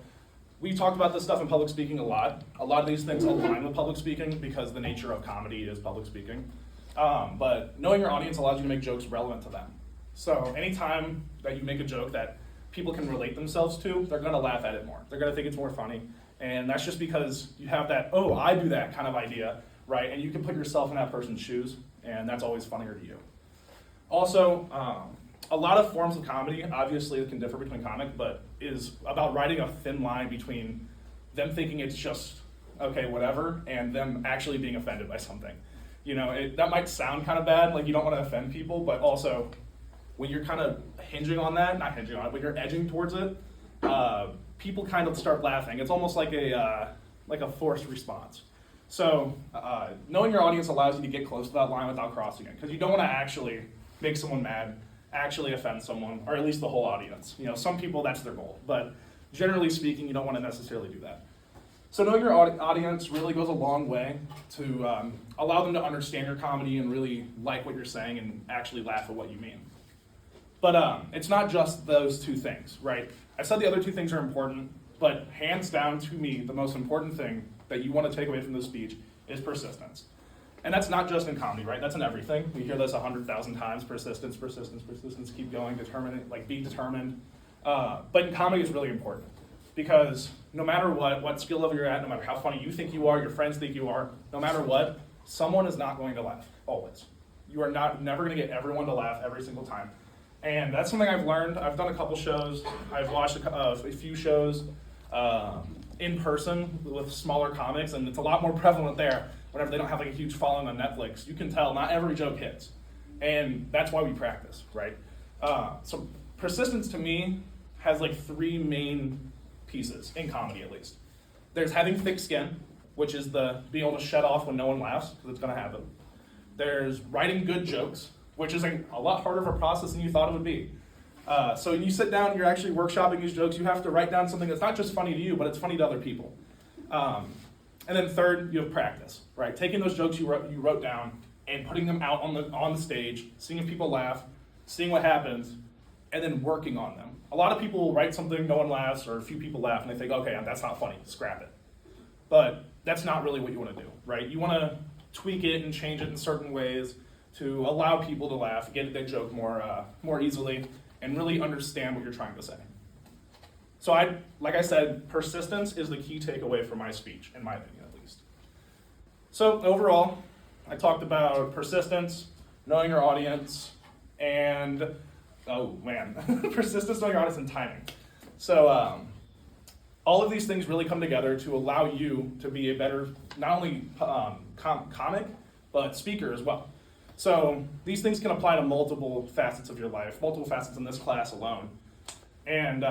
we talked about this stuff in public speaking a lot. A lot of these things align with public speaking because the nature of comedy is public speaking. But knowing your audience allows you to make jokes relevant to them. So anytime that you make a joke that people can relate themselves to, they're gonna laugh at it more. They're gonna think it's more funny. And that's just because you have that, oh, I do that kind of idea, right? And you can put yourself in that person's shoes, and that's always funnier to you. Also, a lot of forms of comedy, obviously it can differ between comic, but is about writing a thin line between them thinking it's just, okay, whatever, and them actually being offended by something. You know, that might sound kind of bad, like you don't want to offend people, but also when you're kind of hinging on that, not hinging on it, but you're edging towards it, people kind of start laughing. It's almost like a forced response. So knowing your audience allows you to get close to that line without crossing it, because you don't want to actually make someone mad, actually offend someone, or at least the whole audience. You know, some people, that's their goal, but generally speaking, you don't want to necessarily do that. So knowing your audience really goes a long way to allow them to understand your comedy and really like what you're saying and actually laugh at what you mean. But it's not just those two things, right? I said the other two things are important, but hands down to me, the most important thing that you want to take away from this speech is persistence. And that's not just in comedy, right? That's in everything. We hear this 100,000 times, persistence, persistence, persistence, keep going, determined, like be determined. But in comedy it's really important because no matter what skill level you're at, no matter how funny you think you are, your friends think you are, no matter what, someone is not going to laugh, always. You are never going to get everyone to laugh every single time. And that's something I've learned. I've done a couple shows. I've watched a few shows in person with smaller comics, and it's a lot more prevalent there whenever they don't have like a huge following on Netflix. You can tell not every joke hits. And that's why we practice, right? So persistence to me has like three main pieces, in comedy at least. There's having thick skin, which is the being able to shut off when no one laughs, because it's gonna happen. There's writing good jokes, which is a lot harder of a process than you thought it would be. So when you sit down and you're actually workshopping these jokes, you have to write down something that's not just funny to you, but it's funny to other people. And then third, you have practice, right? Taking those jokes you wrote down and putting them out on the stage, seeing if people laugh, seeing what happens, and then working on them. A lot of people will write something, no one laughs, or a few people laugh, and they think, okay, that's not funny, scrap it. But that's not really what you want to do, right? You want to tweak it and change it in certain ways to allow people to laugh, get their joke more easily, and really understand what you're trying to say. So like I said, persistence is the key takeaway from my speech, in my opinion at least. So overall, I talked about persistence, knowing your audience, and, persistence, knowing your audience, and timing. So all of these things really come together to allow you to be a better, not only comic, but speaker as well. So these things can apply to multiple facets of your life, multiple facets in this class alone. And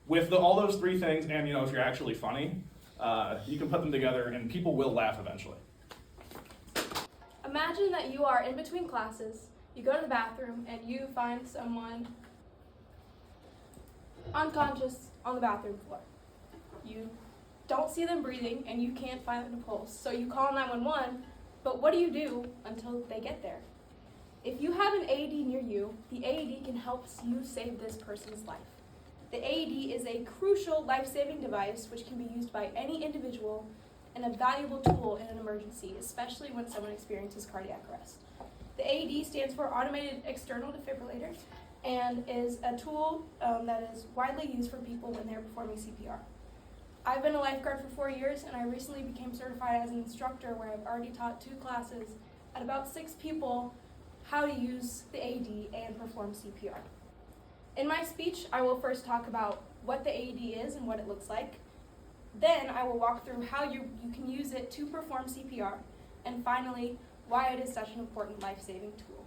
with all those three things, and if you're actually funny, you can put them together and people will laugh eventually. Imagine that you are in between classes, you go to the bathroom, and you find someone unconscious on the bathroom floor. You don't see them breathing, and you can't find the pulse. So you call 911, but what do you do until they get there? If you have an AED near you, the AED can help you save this person's life. The AED is a crucial life-saving device which can be used by any individual and a valuable tool in an emergency, especially when someone experiences cardiac arrest. The AED stands for Automated External Defibrillator and is a tool that is widely used for people when they're performing CPR. I've been a lifeguard for 4 years, and I recently became certified as an instructor where I've already taught 2 classes at about 6 people how to use the AED and perform CPR. In my speech, I will first talk about what the AED is and what it looks like. Then I will walk through how you can use it to perform CPR, and finally, why it is such an important life-saving tool.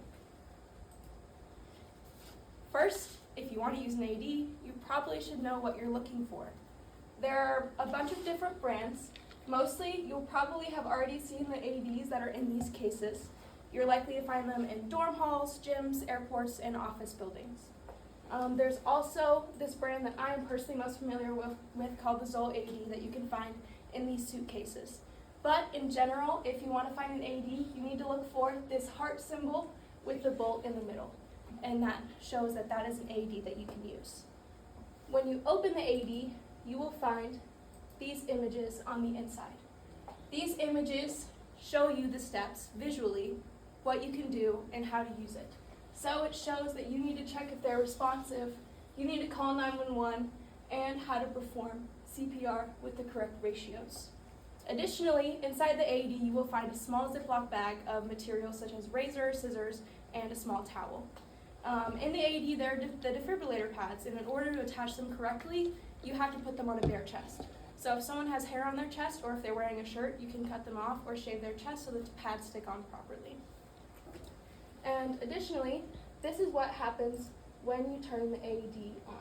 First, if you want to use an AED, you probably should know what you're looking for. There are a bunch of different brands. Mostly, you'll probably have already seen the AEDs that are in these cases. You're likely to find them in dorm halls, gyms, airports, and office buildings. There's also this brand that I am personally most familiar with called the Zoll AED that you can find in these suitcases. But in general, if you want to find an AED, you need to look for this heart symbol with the bolt in the middle. And that shows that that is an AED that you can use. When you open the AED, you will find these images on the inside. These images show you the steps visually, what you can do and how to use it. So it shows that you need to check if they're responsive, you need to call 911, and how to perform CPR with the correct ratios. Additionally, inside the AED, you will find a small Ziploc bag of materials such as razor, scissors, and a small towel. In the AED, there are the defibrillator pads, and in order to attach them correctly, you have to put them on a bare chest. So if someone has hair on their chest, or if they're wearing a shirt, you can cut them off or shave their chest so that the pads stick on properly. And additionally, this is what happens when you turn the AED on.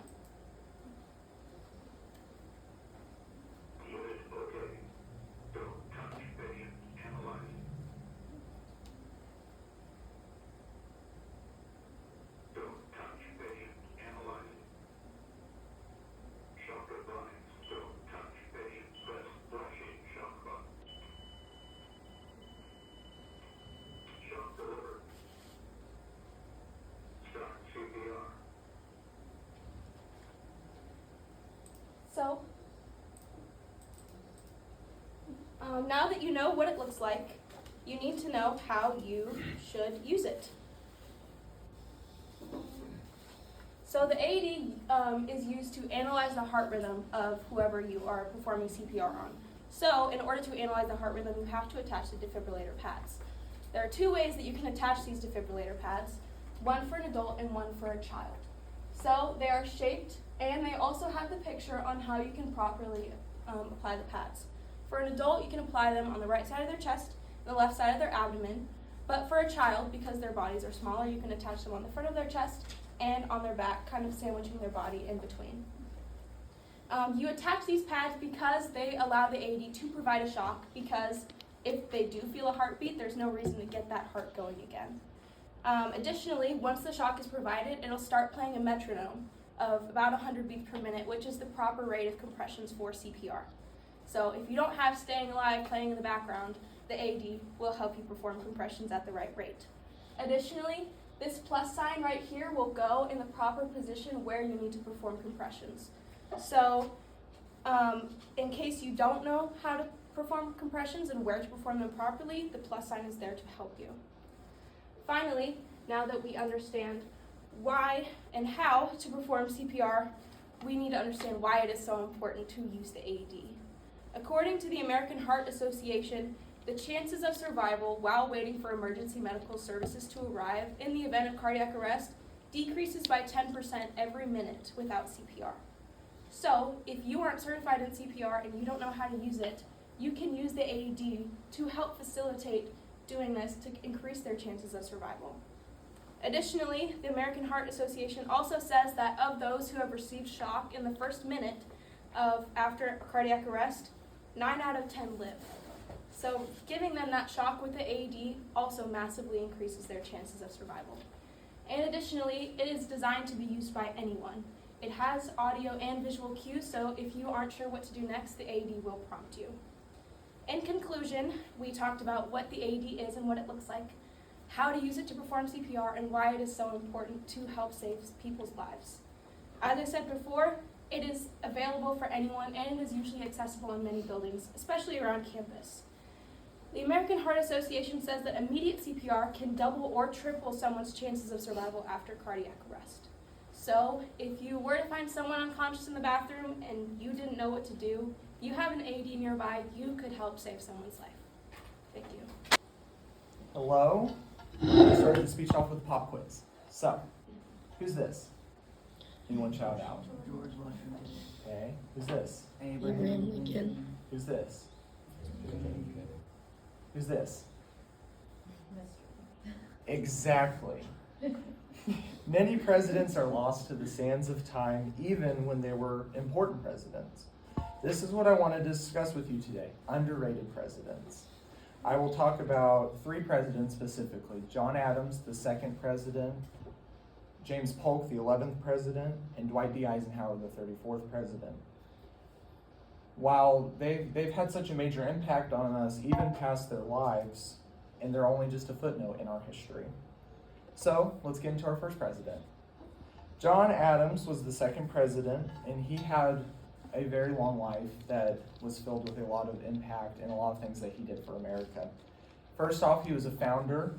So, now that you know what it looks like, you need to know how you should use it. So the AED is used to analyze the heart rhythm of whoever you are performing CPR on. So in order to analyze the heart rhythm, you have to attach the defibrillator pads. There are two ways that you can attach these defibrillator pads, one for an adult and one for a child. So they are shaped, and they also have the picture on how you can properly apply the pads. For an adult, you can apply them on the right side of their chest and the left side of their abdomen. But for a child, because their bodies are smaller, you can attach them on the front of their chest and on their back, kind of sandwiching their body in between. You attach these pads because they allow the AED to provide a shock, because if they do feel a heartbeat, there's no reason to get that heart going again. Additionally, once the shock is provided, it'll start playing a metronome of about 100 beats per minute, which is the proper rate of compressions for CPR. So if you don't have Staying Alive playing in the background, the AED will help you perform compressions at the right rate. Additionally, this plus sign right here will go in the proper position where you need to perform compressions. So in case you don't know how to perform compressions and where to perform them properly, the plus sign is there to help you. Finally, now that we understand why and how to perform CPR, we need to understand why it is so important to use the AED. According to the American Heart Association, the chances of survival while waiting for emergency medical services to arrive in the event of cardiac arrest decreases by 10% every minute without CPR. So, if you aren't certified in CPR and you don't know how to use it, you can use the AED to help facilitate doing this to increase their chances of survival. Additionally, the American Heart Association also says that of those who have received shock in the first minute after a cardiac arrest, 9 out of 10 live. So giving them that shock with the AED also massively increases their chances of survival. And additionally, it is designed to be used by anyone. It has audio and visual cues, so if you aren't sure what to do next, the AED will prompt you. In conclusion, we talked about what the AED is and what it looks like, how to use it to perform CPR, and why it is so important to help save people's lives. As I said before, it is available for anyone and it is usually accessible in many buildings, especially around campus. The American Heart Association says that immediate CPR can double or triple someone's chances of survival after cardiac arrest. So if you were to find someone unconscious in the bathroom and you didn't know what to do, you have an AED nearby, you could help save someone's life. Thank you. Hello. I started the speech off with a pop quiz. So, who's this? Anyone shout out? George Washington. Okay. Who's this? Abraham Lincoln. Who's this? Who's this? Exactly. Many presidents are lost to the sands of time, even when they were important presidents. This is what I want to discuss with you today, underrated presidents. I will talk about 3 presidents specifically: John Adams, the 2nd president, James Polk, the 11th president, and Dwight D. Eisenhower, the 34th president. While they've had such a major impact on us, even past their lives, and they're only just a footnote in our history. So, let's get into our first president. John Adams was the 2nd president, and he had a very long life that was filled with a lot of impact and a lot of things that he did for America. First off, he was a founder.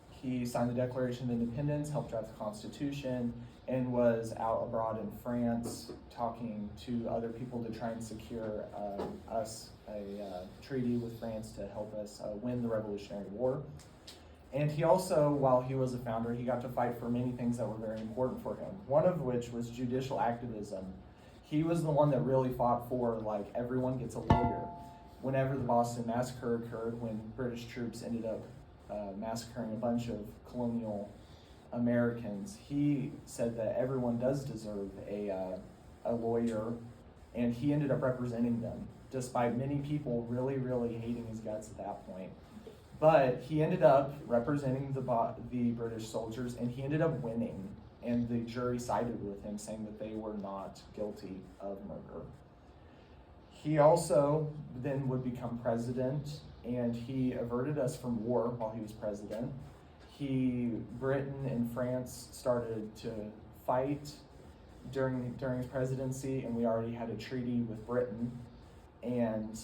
He signed the Declaration of Independence, helped draft the Constitution, and was out abroad in France talking to other people to try and secure us a treaty with France to help us win the Revolutionary War. And he also, while he was a founder, he got to fight for many things that were very important for him, one of which was judicial activism. He was the one that really fought for, like, everyone gets a lawyer. Whenever the Boston Massacre occurred, when British troops ended up massacring a bunch of colonial Americans, he said that everyone does deserve a lawyer, and he ended up representing them, despite many people really, really hating his guts at that point. But he ended up representing the British soldiers, and he ended up winning, and the jury sided with him, saying that they were not guilty of murder. He also then would become president, and he averted us from war while he was president. Britain and France started to fight during his presidency, and we already had a treaty with Britain, and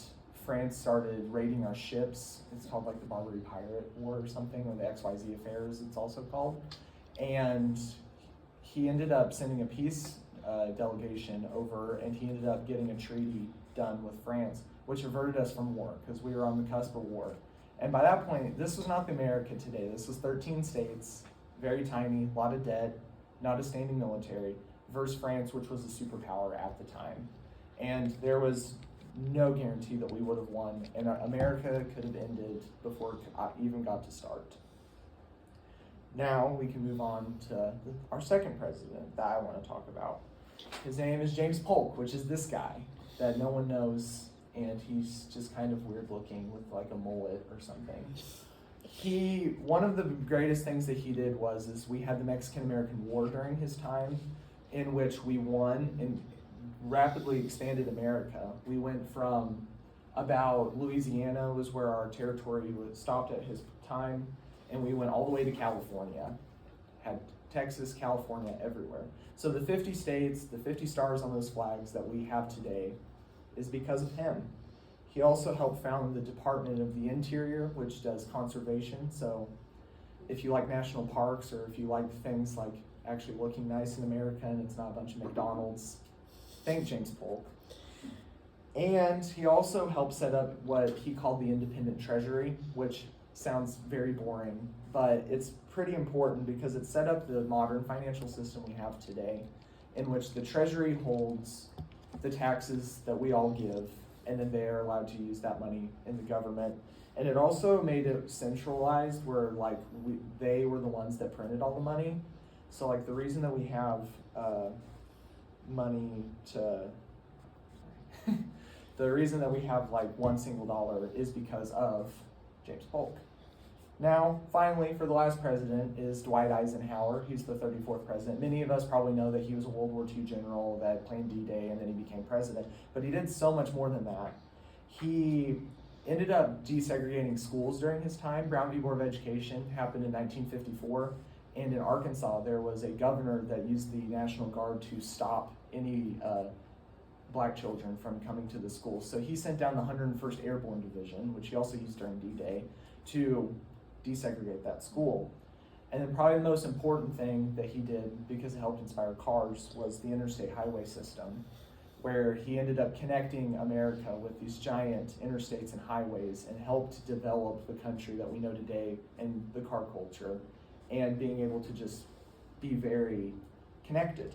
France started raiding our ships. It's called like the Barbary Pirate War or something, or the XYZ Affairs it's also called. And he ended up sending a peace delegation over, and he ended up getting a treaty done with France, which averted us from war, because we were on the cusp of war. And by that point, this was not the America today. This was 13 states, very tiny, a lot of debt, not a standing military, versus France, which was a superpower at the time. And there was no guarantee that we would have won, and America could have ended before it even got to start. Now we can move on to our second president that I want to talk about. His name is James Polk, which is this guy that no one knows, and he's just kind of weird looking with like a mullet or something. One of the greatest things that he did is we had the Mexican-American War during his time, in which we won and rapidly expanded America. We went from about Louisiana was where our territory was stopped at his time, and we went all the way to California, had Texas, California, everywhere. So the 50 states, the 50 stars on those flags that we have today is because of him. He also helped found the Department of the Interior, which does conservation. So if you like national parks, or if you like things like actually looking nice in America and it's not a bunch of McDonald's, thank James Polk. And he also helped set up what he called the Independent Treasury, which sounds very boring, but it's pretty important because it set up the modern financial system we have today, in which the Treasury holds the taxes that we all give, and then they are allowed to use that money in the government. And it also made it centralized, where like they were the ones that printed all the money. So like the reason that we have money to the reason that we have like one single dollar is because of James Polk. Now, finally, for the last president is Dwight Eisenhower. He's the 34th president. Many of us probably know that he was a World War II general that planned D-Day, and then he became president. But he did so much more than that. He ended up desegregating schools during his time. Brown v. Board of Education happened in 1954. And in Arkansas, there was a governor that used the National Guard to stop any black children from coming to the school. So he sent down the 101st Airborne Division, which he also used during D-Day, to desegregate that school. And then probably the most important thing that he did, because it helped inspire cars, was the interstate highway system, where he ended up connecting America with these giant interstates and highways, and helped develop the country that we know today and the car culture, and being able to just be very connected.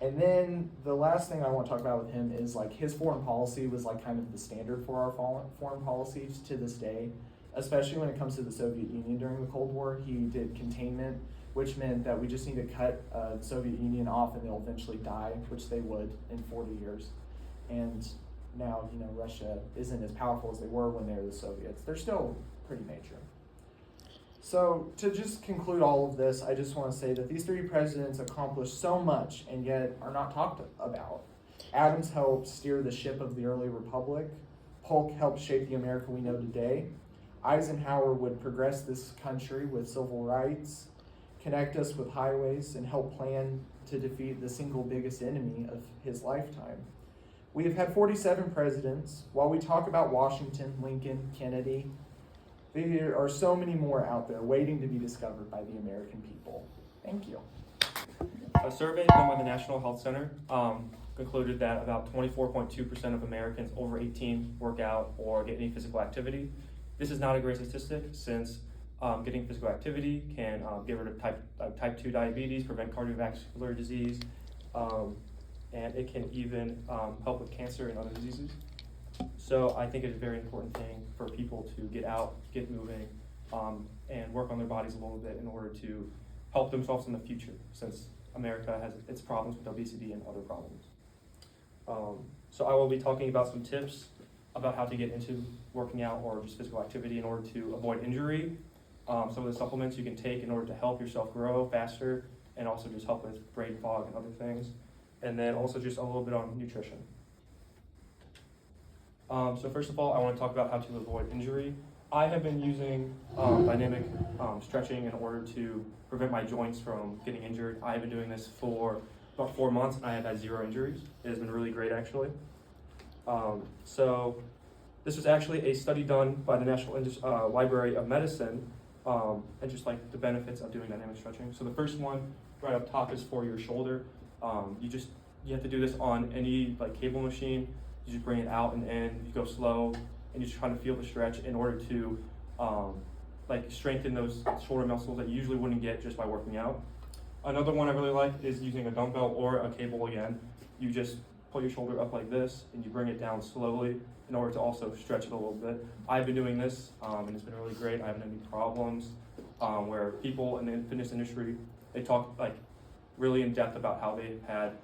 And then the last thing I want to talk about with him is like his foreign policy was like kind of the standard for our foreign policies to this day, especially when it comes to the Soviet Union during the Cold War. He did containment, which meant that we just need to cut the Soviet Union off and they'll eventually die, which they would in 40 years. And now, you know, Russia isn't as powerful as they were when they were the Soviets. They're still pretty major. So to just conclude all of this, I just want to say that these three presidents accomplished so much and yet are not talked about. Adams helped steer the ship of the early republic. Polk helped shape the America we know today. Eisenhower would progress this country with civil rights, connect us with highways, and help plan to defeat the single biggest enemy of his lifetime. We have had 47 presidents. While we talk about Washington, Lincoln, Kennedy, there are so many more out there waiting to be discovered by the American people. Thank you. A survey done by the National Health Center concluded that about 24.2% of Americans over 18 work out or get any physical activity. This is not a great statistic since getting physical activity can get rid of type 2 diabetes, prevent cardiovascular disease, and it can even help with cancer and other diseases. So I think it's a very important thing for people to get out, get moving, and work on their bodies a little bit in order to help themselves in the future, since America has its problems with obesity and other problems. So I will be talking about some tips about how to get into working out or just physical activity in order to avoid injury. Some of the supplements you can take in order to help yourself grow faster and also just help with brain fog and other things. And then also just a little bit on nutrition. So first of all, I want to talk about how to avoid injury. I have been using dynamic stretching in order to prevent my joints from getting injured. I have been doing this for about 4 months and I have had 0 injuries. It has been really great actually. So this was actually a study done by the National Library of Medicine and just like the benefits of doing dynamic stretching. So the first one right up top is for your shoulder. You have to do this on any like cable machine. You just bring it out and in, you go slow, and you just try to feel the stretch in order to like strengthen those shoulder muscles that you usually wouldn't get just by working out. Another one I really like is using a dumbbell or a cable again. You just pull your shoulder up like this and you bring it down slowly in order to also stretch it a little bit. I've been doing this and it's been really great. I haven't had any problems where people in the fitness industry, they talk like really in depth about how they've had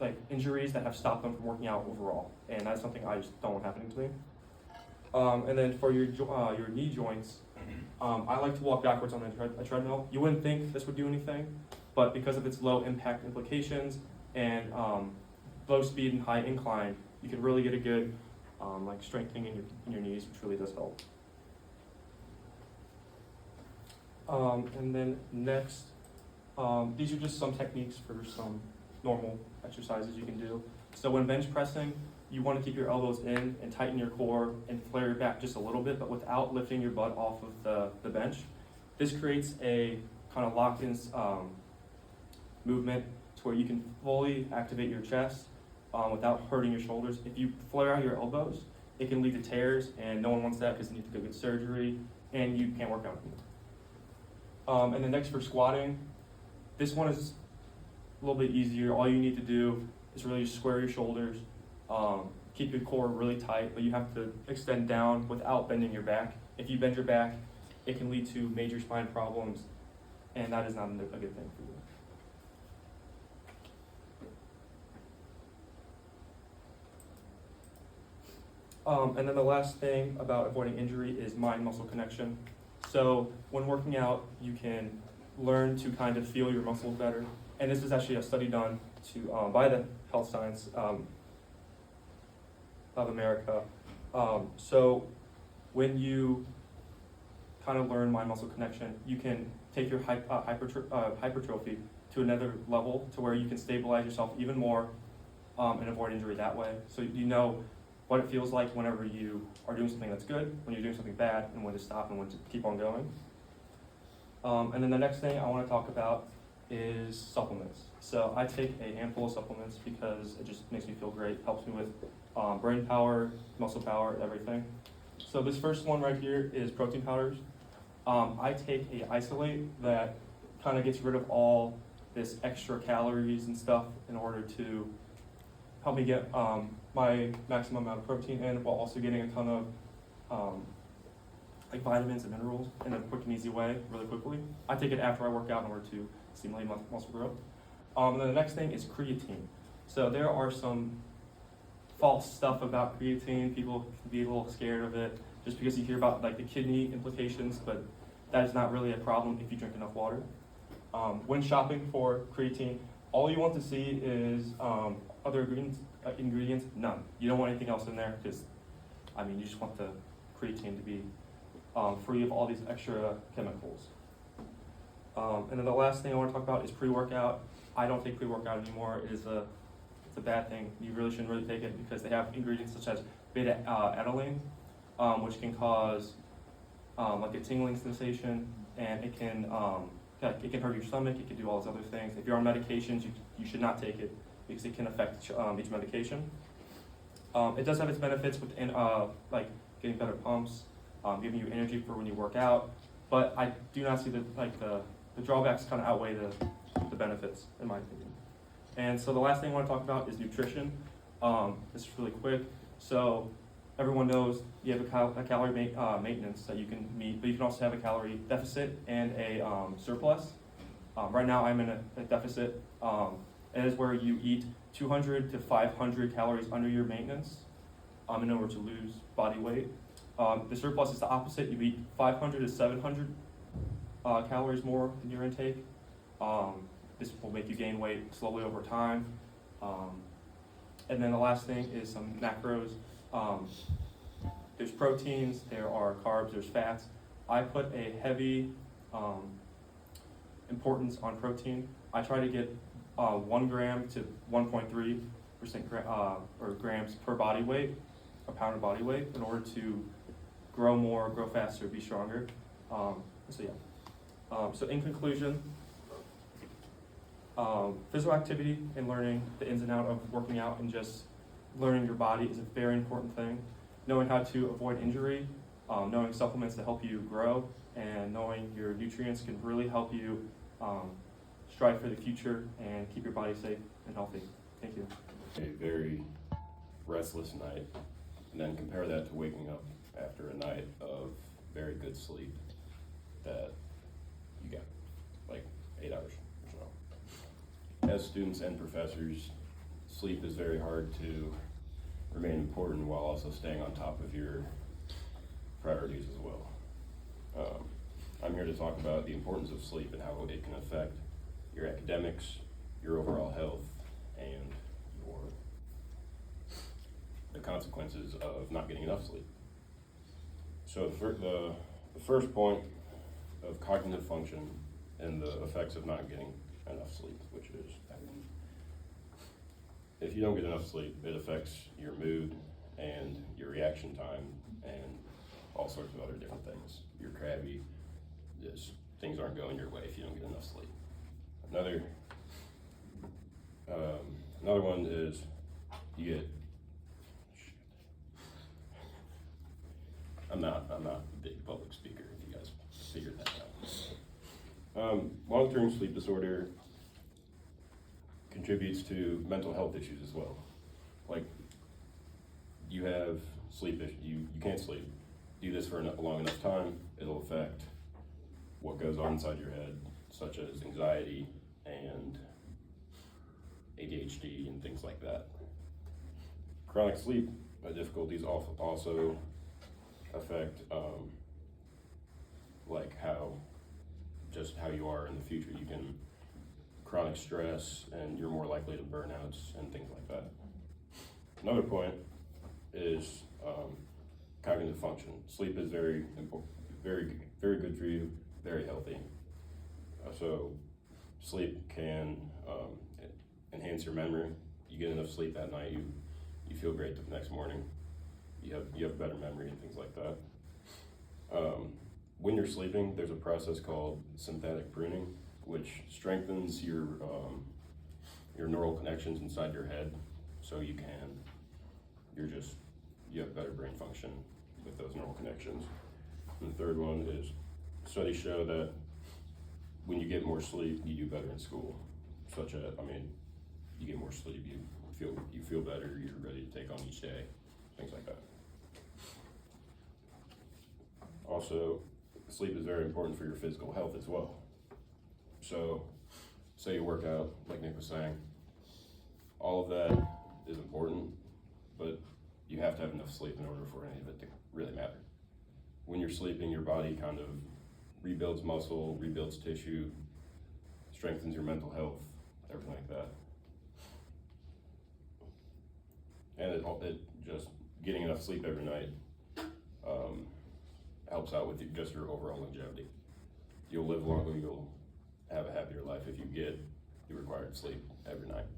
like injuries that have stopped them from working out overall, and that's something I just don't want happening to me. And then for your knee joints, I like to walk backwards on a treadmill. You wouldn't think this would do anything, but because of its low impact implications and low speed and high incline, you can really get a good like strengthening in your knees, which really does help. And then next, these are just some techniques for some normal exercises you can do. So when bench pressing, you want to keep your elbows in and tighten your core and flare your back just a little bit, but without lifting your butt off of the bench. This creates a kind of locked-in movement to where you can fully activate your chest without hurting your shoulders. If you flare out your elbows, it can lead to tears, and no one wants that because you need to go get surgery, and you can't work out anymore. And then next for squatting, this one is a little bit easier. All you need to do is really just square your shoulders, keep your core really tight, but you have to extend down without bending your back. If you bend your back, it can lead to major spine problems, and that is not a good thing for you. And then the last thing about avoiding injury is mind-muscle connection. So when working out, you can learn to kind of feel your muscles better. And this is actually a study done by the Health Science of America. So when you kind of learn mind-muscle connection, you can take your hypertrophy to another level to where you can stabilize yourself even more and avoid injury that way. So you know what it feels like whenever you are doing something that's good, when you're doing something bad, and when to stop and when to keep on going. And then the next thing I want to talk about is supplements. So I take a handful of supplements because it just makes me feel great, helps me with brain power, muscle power, everything. So this first one right here is protein powders. I take a isolate that kind of gets rid of all this extra calories and stuff in order to help me get my maximum amount of protein in while also getting a ton of like vitamins and minerals in a quick and easy way, really quickly. I take it after I work out in order to stimulate muscle growth. And then the next thing is creatine. So there are some false stuff about creatine. People can be a little scared of it just because you hear about like the kidney implications, but that is not really a problem if you drink enough water. When shopping for creatine, all you want to see is other ingredients, none. You don't want anything else in there because, I mean, you just want the creatine to be free of all these extra chemicals. And then the last thing I want to talk about is pre-workout. I don't take pre-workout anymore. It is a it's a bad thing. You really shouldn't really take it because they have ingredients such as beta-adenine, which can cause like a tingling sensation, and it can hurt your stomach. It can do all those other things. If you're on medications, you should not take it because it can affect each medication. It does have its benefits within like getting better pumps, giving you energy for when you work out, but I do not see the drawbacks kind of outweigh the benefits, in my opinion. And so the last thing I want to talk about is nutrition. This is really quick. So everyone knows you have a calorie maintenance that you can meet, but you can also have a calorie deficit and a surplus. Right now I'm in a deficit. It is where you eat 200 to 500 calories under your maintenance in order to lose body weight. The surplus is the opposite. You eat 500 to 700 calories more than your intake. This will make you gain weight slowly over time. And then the last thing is some macros. There's proteins, there are carbs, there's fats. I put a heavy importance on protein. I try to get 1 gram to 1.3% grams per body weight, a pound of body weight, in order to grow more, grow faster, be stronger. So in conclusion, physical activity and learning the ins and outs of working out and just learning your body is a very important thing. Knowing how to avoid injury, knowing supplements to help you grow, and knowing your nutrients can really help you strive for the future and keep your body safe and healthy. Thank you. A very restless night, and then compare that to waking up after a night of very good sleep that you got like 8 hours or so. As students and professors, sleep is very hard to remain important while also staying on top of your priorities as well. I'm here to talk about the importance of sleep and how it can affect your academics, your overall health, and the consequences of not getting enough sleep. So the first point of cognitive function and the effects of not getting enough sleep, which is if you don't get enough sleep, it affects your mood and your reaction time and all sorts of other different things. You're crabby, things aren't going your way if you don't get enough sleep. Another one is you get, I'm not a big public speaker, if you guys figured that out. Long-term sleep disorder contributes to mental health issues as well. Like, you have sleep issues, you can't sleep. Do this for a long enough time, it'll affect what goes on inside your head, such as anxiety and ADHD and things like that. Chronic sleep difficulties also affect like how you are in the future. You can chronic stress and you're more likely to burnouts and things like that. Another point is cognitive function. Sleep is very important, very good for you, very healthy. So sleep can enhance your memory. You get enough sleep that night, you feel great the next morning. You have better memory and things like that. When you're sleeping, there's a process called synthetic pruning, which strengthens your neural connections inside your head, so you have better brain function with those neural connections. And the third one is studies show that when you get more sleep, you do better in school. You get more sleep, you feel better, you're ready to take on each day, things like that. Also, sleep is very important for your physical health as well. So, say you work out, like Nick was saying, all of that is important, but you have to have enough sleep in order for any of it to really matter. When you're sleeping, your body kind of rebuilds muscle, rebuilds tissue, strengthens your mental health, everything like that. And it just getting enough sleep every night helps out with your overall longevity. You'll live longer, you'll have a happier life if you get your required sleep every night.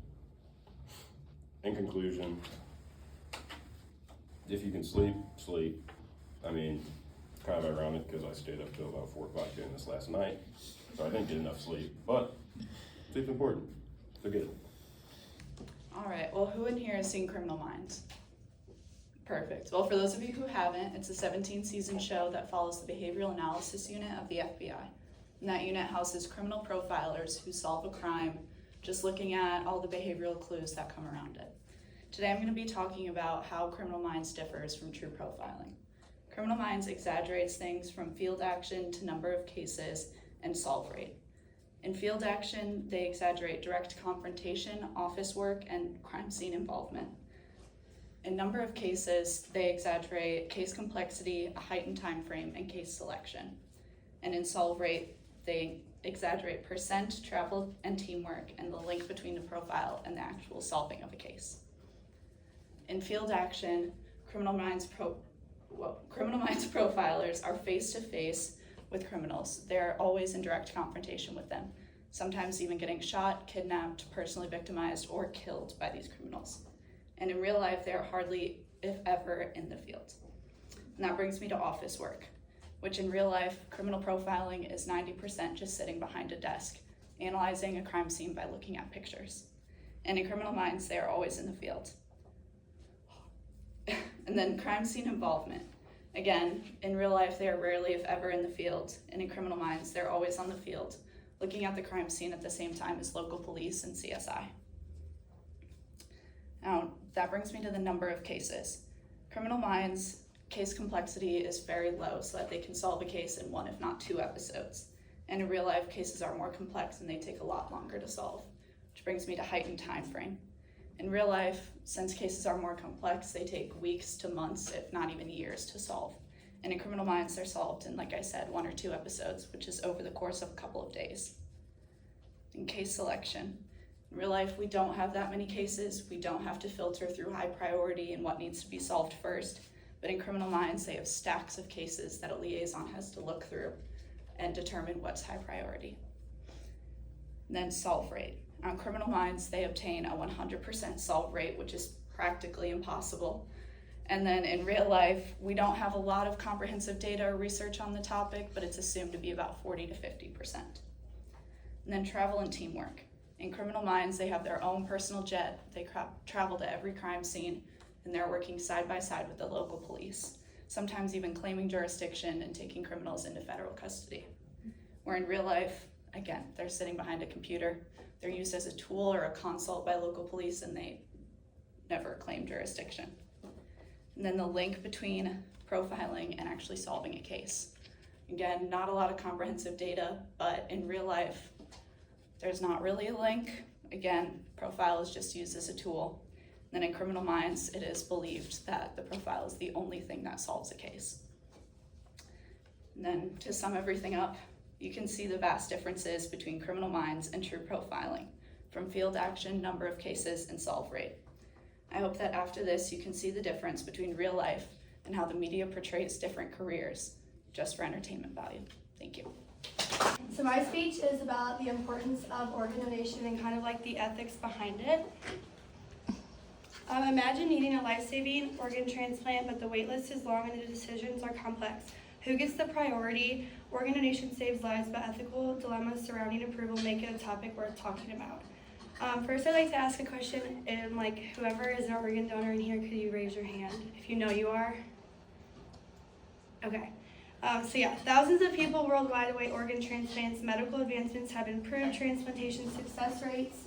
in conclusion, if you can sleep, sleep. I mean, kind of ironic because I stayed up till about 4 o'clock doing this last night, so I didn't get enough sleep, but sleep's important, so get it. All right, well, who in here has seen Criminal Minds? Perfect. Well, for those of you who haven't, it's a 17-season show that follows the Behavioral Analysis Unit of the FBI. And that unit houses criminal profilers who solve a crime just looking at all the behavioral clues that come around it. Today I'm going to be talking about how Criminal Minds differs from true profiling. Criminal Minds exaggerates things from field action to number of cases and solve rate. In field action, they exaggerate direct confrontation, office work, and crime scene involvement. In number of cases, they exaggerate case complexity, a heightened time frame, and case selection. And in solve rate, they exaggerate percent, travel, and teamwork, and the link between the profile and the actual solving of a case. In field action, Criminal Minds profilers are face-to-face with criminals. They're always in direct confrontation with them, sometimes even getting shot, kidnapped, personally victimized, or killed by these criminals. And in real life, they're hardly, if ever, in the field. And that brings me to office work, which in real life, criminal profiling is 90% just sitting behind a desk, analyzing a crime scene by looking at pictures. And in Criminal Minds, they are always in the field. And then crime scene involvement. Again, in real life, they are rarely, if ever, in the field. And in Criminal Minds, they're always on the field, looking at the crime scene at the same time as local police and CSI. Now, that brings me to the number of cases. Criminal Minds' case complexity is very low so that they can solve a case in 1, if not 2 episodes. And in real life, cases are more complex and they take a lot longer to solve, which brings me to heightened time frame. In real life, since cases are more complex, they take weeks to months, if not even years, to solve. And in Criminal Minds, they're solved in, like I said, 1 or 2 episodes, which is over the course of a couple of days. In case selection. In real life, we don't have that many cases. We don't have to filter through high priority and what needs to be solved first. But in Criminal Minds, they have stacks of cases that a liaison has to look through and determine what's high priority. And then solve rate. On Criminal Minds, they obtain a 100% solve rate, which is practically impossible. And then in real life, we don't have a lot of comprehensive data or research on the topic, but it's assumed to be about 40 to 50%. And then travel and teamwork. In Criminal Minds, they have their own personal jet. They travel to every crime scene, and they're working side by side with the local police, sometimes even claiming jurisdiction and taking criminals into federal custody. Where in real life, again, they're sitting behind a computer. They're used as a tool or a consult by local police, and they never claim jurisdiction. And then the link between profiling and actually solving a case. Again, not a lot of comprehensive data, but in real life, there's not really a link. Again, profile is just used as a tool. And then in Criminal Minds, it is believed that the profile is the only thing that solves a case. And then to sum everything up, you can see the vast differences between Criminal Minds and true profiling, from field action, number of cases, and solve rate. I hope that after this, you can see the difference between real life and how the media portrays different careers, just for entertainment value. Thank you. So my speech is about the importance of organ donation and kind of like the ethics behind it. Imagine needing a life-saving organ transplant, but the wait list is long and the decisions are complex. Who gets the priority? Organ donation saves lives, but ethical dilemmas surrounding approval make it a topic worth talking about. First, I'd like to ask a question, and whoever is an organ donor in here, could you raise your hand if you know you are? Okay. Thousands of people worldwide await organ transplants. Medical advancements have improved transplantation success rates,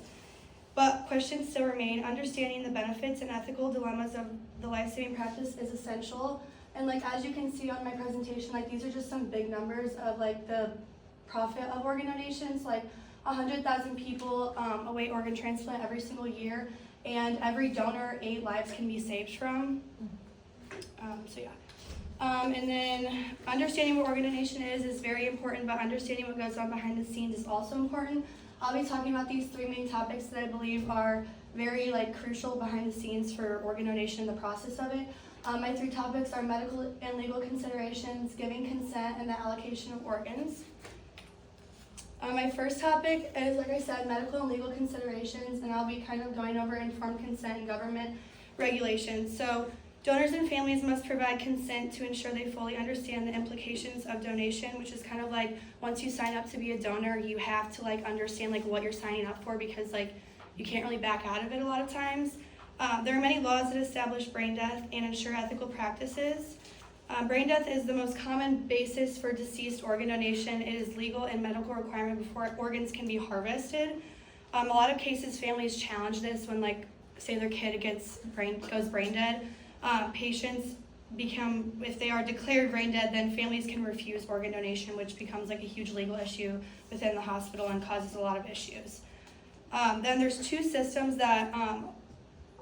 but questions still remain. Understanding the benefits and ethical dilemmas of the life-saving practice is essential. And as you can see on my presentation, these are just some big numbers of the profit of organ donations. 100,000 people await organ transplant every single year, and every donor, 8 lives can be saved from. And then understanding what organ donation is very important, but understanding what goes on behind the scenes is also important. I'll be talking about these 3 main topics that I believe are very crucial behind the scenes for organ donation and the process of it. My 3 topics are medical and legal considerations, giving consent, and the allocation of organs. My first topic is, like I said, medical and legal considerations, and I'll be kind of going over informed consent and government regulations. So, donors and families must provide consent to ensure they fully understand the implications of donation, which is kind of like once you sign up to be a donor, you have to like understand like what you're signing up for, because like you can't really back out of it a lot of times. There are many laws that establish brain death and ensure ethical practices. Brain death is the most common basis for deceased organ donation. It is legal and medical requirement before organs can be harvested. A lot of cases, families challenge this when, like, say their kid goes brain dead. Patients if they are declared brain dead, then families can refuse organ donation, which becomes like a huge legal issue within the hospital and causes a lot of issues. Then there's two systems that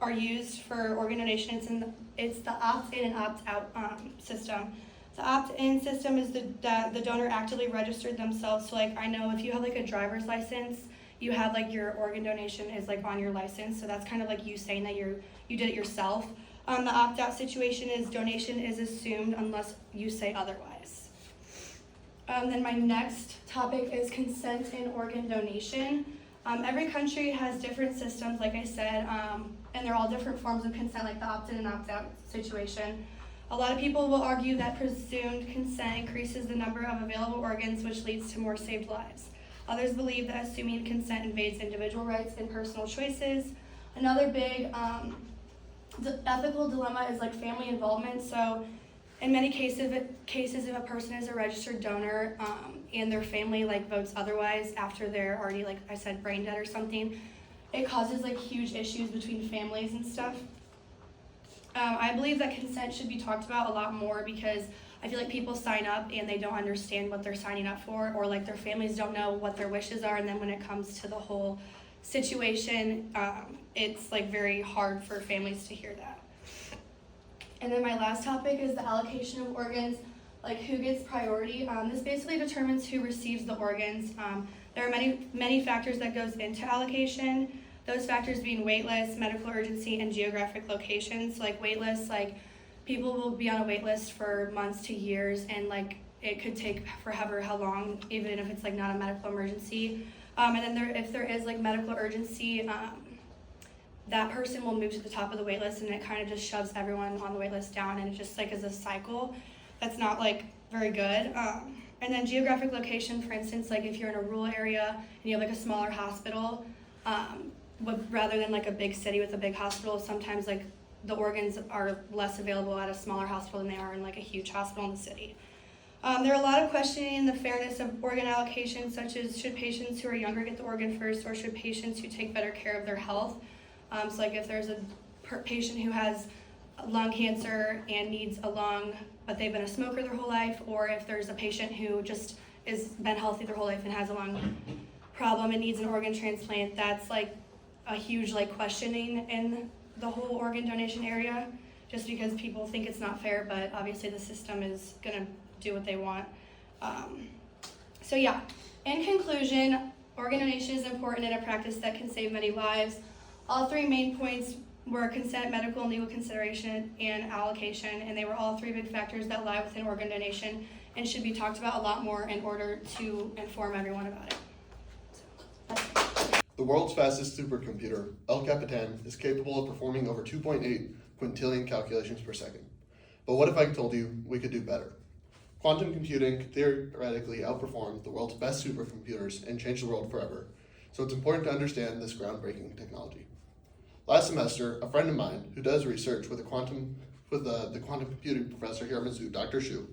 are used for organ donation. It's the opt-in and opt-out system. The opt-in system is that the donor actively registered themselves. So like I know if you have like a driver's license, you have like your organ donation is like on your license. So that's kind of like you saying that you did it yourself. The opt-out situation is donation is assumed unless you say otherwise. Then my next topic is consent in organ donation. Every country has different systems, like I said, and they're all different forms of consent, like the opt-in and opt-out situation. A lot of people will argue that presumed consent increases the number of available organs, which leads to more saved lives. Others believe that assuming consent invades individual rights and personal choices. Another big ethical dilemma is like family involvement. So in many cases, if a person is a registered donor and their family like votes otherwise after they're already, like I said, brain dead or something, it causes like huge issues between families and stuff. I believe that consent should be talked about a lot more, because I feel like people sign up and they don't understand what they're signing up for, or like their families don't know what their wishes are, and then when it comes to the whole situation, it's like very hard for families to hear that. And then my last topic is the allocation of organs, like who gets priority. This basically determines who receives the organs. There are many factors that goes into allocation. Those factors being wait list, medical urgency, and geographic locations. Like wait lists, like people will be on a wait list for months to years, and like it could take forever how long, even if it's like not a medical emergency. And then if there is like medical urgency, that person will move to the top of the wait list, and it kind of just shoves everyone on the wait list down, and it just like is a cycle that's not like very good. And then geographic location, for instance, like if you're in a rural area and you have like a smaller hospital, rather than like a big city with a big hospital, sometimes like the organs are less available at a smaller hospital than they are in like a huge hospital in the city. There are a lot of questioning the fairness of organ allocation, such as should patients who are younger get the organ first, or should patients who take better care of their health? So like if there's a patient who has lung cancer and needs a lung, but they've been a smoker their whole life, or if there's a patient who just has been healthy their whole life and has a lung problem and needs an organ transplant, that's like a huge like questioning in the whole organ donation area, just because people think it's not fair, but obviously the system is gonna do what they want. So yeah, in conclusion, organ donation is important and a practice that can save many lives. All three main points were consent, medical and legal consideration, and allocation, and they were all three big factors that lie within organ donation and should be talked about a lot more in order to inform everyone about it. The world's fastest supercomputer, El Capitan, is capable of performing over 2.8 quintillion calculations per second. But what if I told you we could do better? Quantum computing could theoretically outperform the world's best supercomputers and change the world forever, so it's important to understand this groundbreaking technology. Last semester, a friend of mine who does research with the quantum computing professor here at Mizzou, Dr. Shu,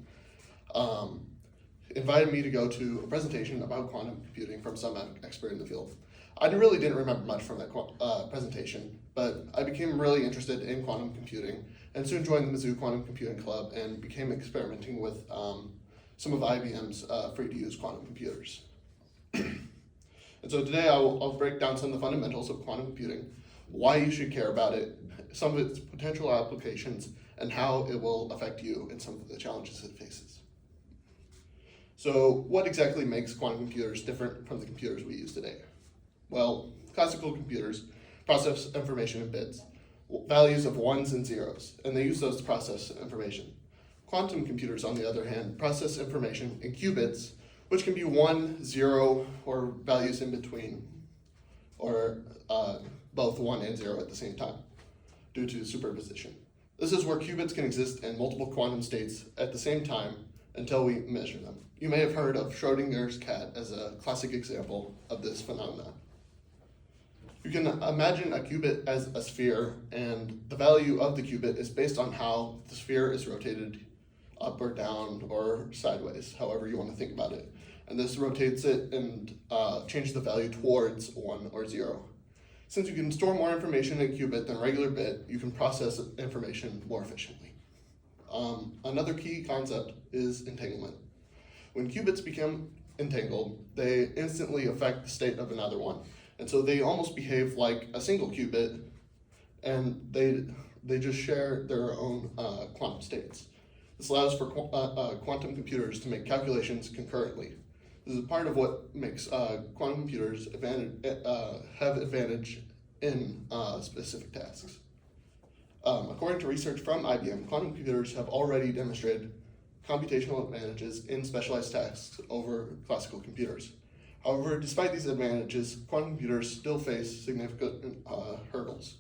invited me to go to a presentation about quantum computing from some expert in the field. I really didn't remember much from that presentation, but I became really interested in quantum computing and soon joined the Mizzou Quantum Computing Club and became experimenting with some of IBM's free-to-use quantum computers. And so today I'll break down some of the fundamentals of quantum computing, why you should care about it, some of its potential applications, and how it will affect you and some of the challenges it faces. So what exactly makes quantum computers different from the computers we use today? Well, classical computers process information in bits, values of ones and zeros, and they use those to process information. Quantum computers, on the other hand, process information in qubits, which can be 1, 0, or values in between, or both 1 and 0 at the same time, due to superposition. This is where qubits can exist in multiple quantum states at the same time until we measure them. You may have heard of Schrodinger's cat as a classic example of this phenomenon. You can imagine a qubit as a sphere, and the value of the qubit is based on how the sphere is rotated up or down or sideways, however you want to think about it. And this rotates it and changes the value towards 1 or 0. Since you can store more information in a qubit than a regular bit, you can process information more efficiently. Another key concept is entanglement. When qubits become entangled, they instantly affect the state of another one. And so they almost behave like a single qubit, and they just share their own quantum states. This allows for quantum computers to make calculations concurrently. This is part of what makes quantum computers have advantage in specific tasks. According to research from IBM, quantum computers have already demonstrated computational advantages in specialized tasks over classical computers. However, despite these advantages, quantum computers still face significant hurdles.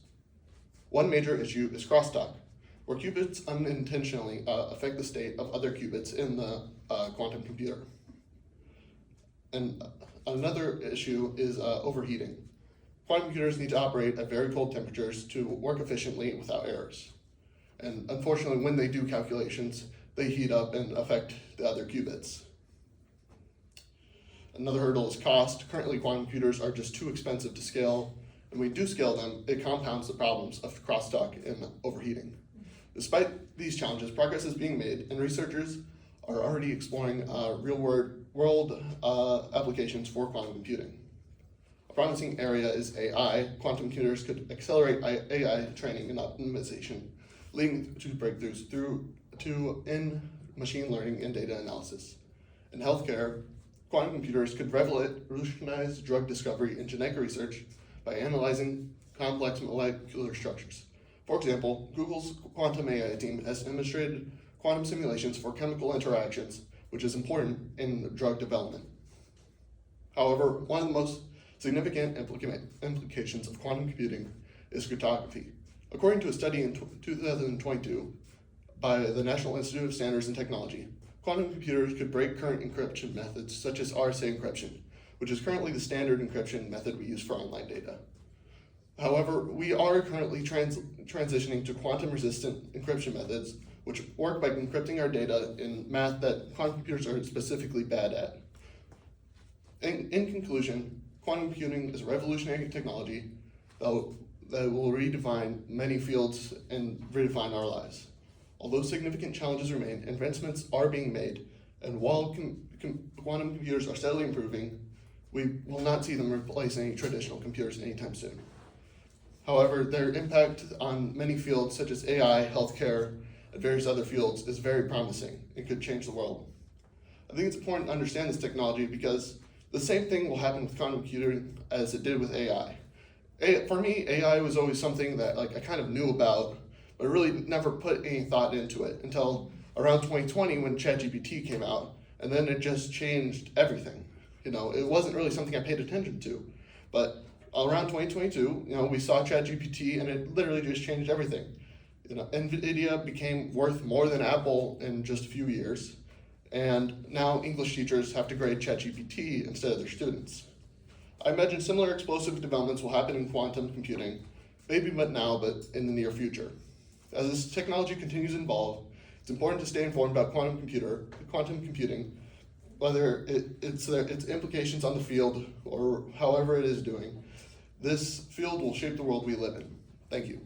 One major issue is crosstalk, where qubits unintentionally affect the state of other qubits in the quantum computer. And another issue is overheating. Quantum computers need to operate at very cold temperatures to work efficiently without errors. And unfortunately, when they do calculations, they heat up and affect the other qubits. Another hurdle is cost. Currently, quantum computers are just too expensive to scale. When we do scale them, it compounds the problems of crosstalk and overheating. Despite these challenges, progress is being made, and researchers are already exploring real-world applications for quantum computing. A promising area is AI. Quantum computers could accelerate AI training and optimization, leading to breakthroughs in machine learning and data analysis. In healthcare, quantum computers could revolutionize drug discovery and genetic research by analyzing complex molecular structures. For example, Google's quantum AI team has demonstrated quantum simulations for chemical interactions, which is important in drug development. However, one of the most significant implications of quantum computing is cryptography. According to a study in 2022 by the National Institute of Standards and Technology, quantum computers could break current encryption methods such as RSA encryption, which is currently the standard encryption method we use for online data. However, we are currently transitioning to quantum-resistant encryption methods, which work by encrypting our data in math that quantum computers are specifically bad at. In conclusion, quantum computing is a revolutionary technology that will redefine many fields and redefine our lives. Although significant challenges remain, advancements are being made, and while quantum computers are steadily improving, we will not see them replace any traditional computers anytime soon. However, their impact on many fields such as AI, healthcare, and various other fields is very promising and could change the world. I think it's important to understand this technology because the same thing will happen with quantum computing as it did with AI. For me, AI was always something that I kind of knew about, but really never put any thought into it until around 2020 when ChatGPT came out, and then it just changed everything. It wasn't really something I paid attention to, but around 2022, we saw ChatGPT, and it literally just changed everything. NVIDIA became worth more than Apple in just a few years, and now English teachers have to grade ChatGPT instead of their students. I imagine similar explosive developments will happen in quantum computing, maybe not now, but in the near future. As this technology continues to evolve, it's important to stay informed about quantum computing, whether it's implications on the field or however it is doing. This field will shape the world we live in. Thank you.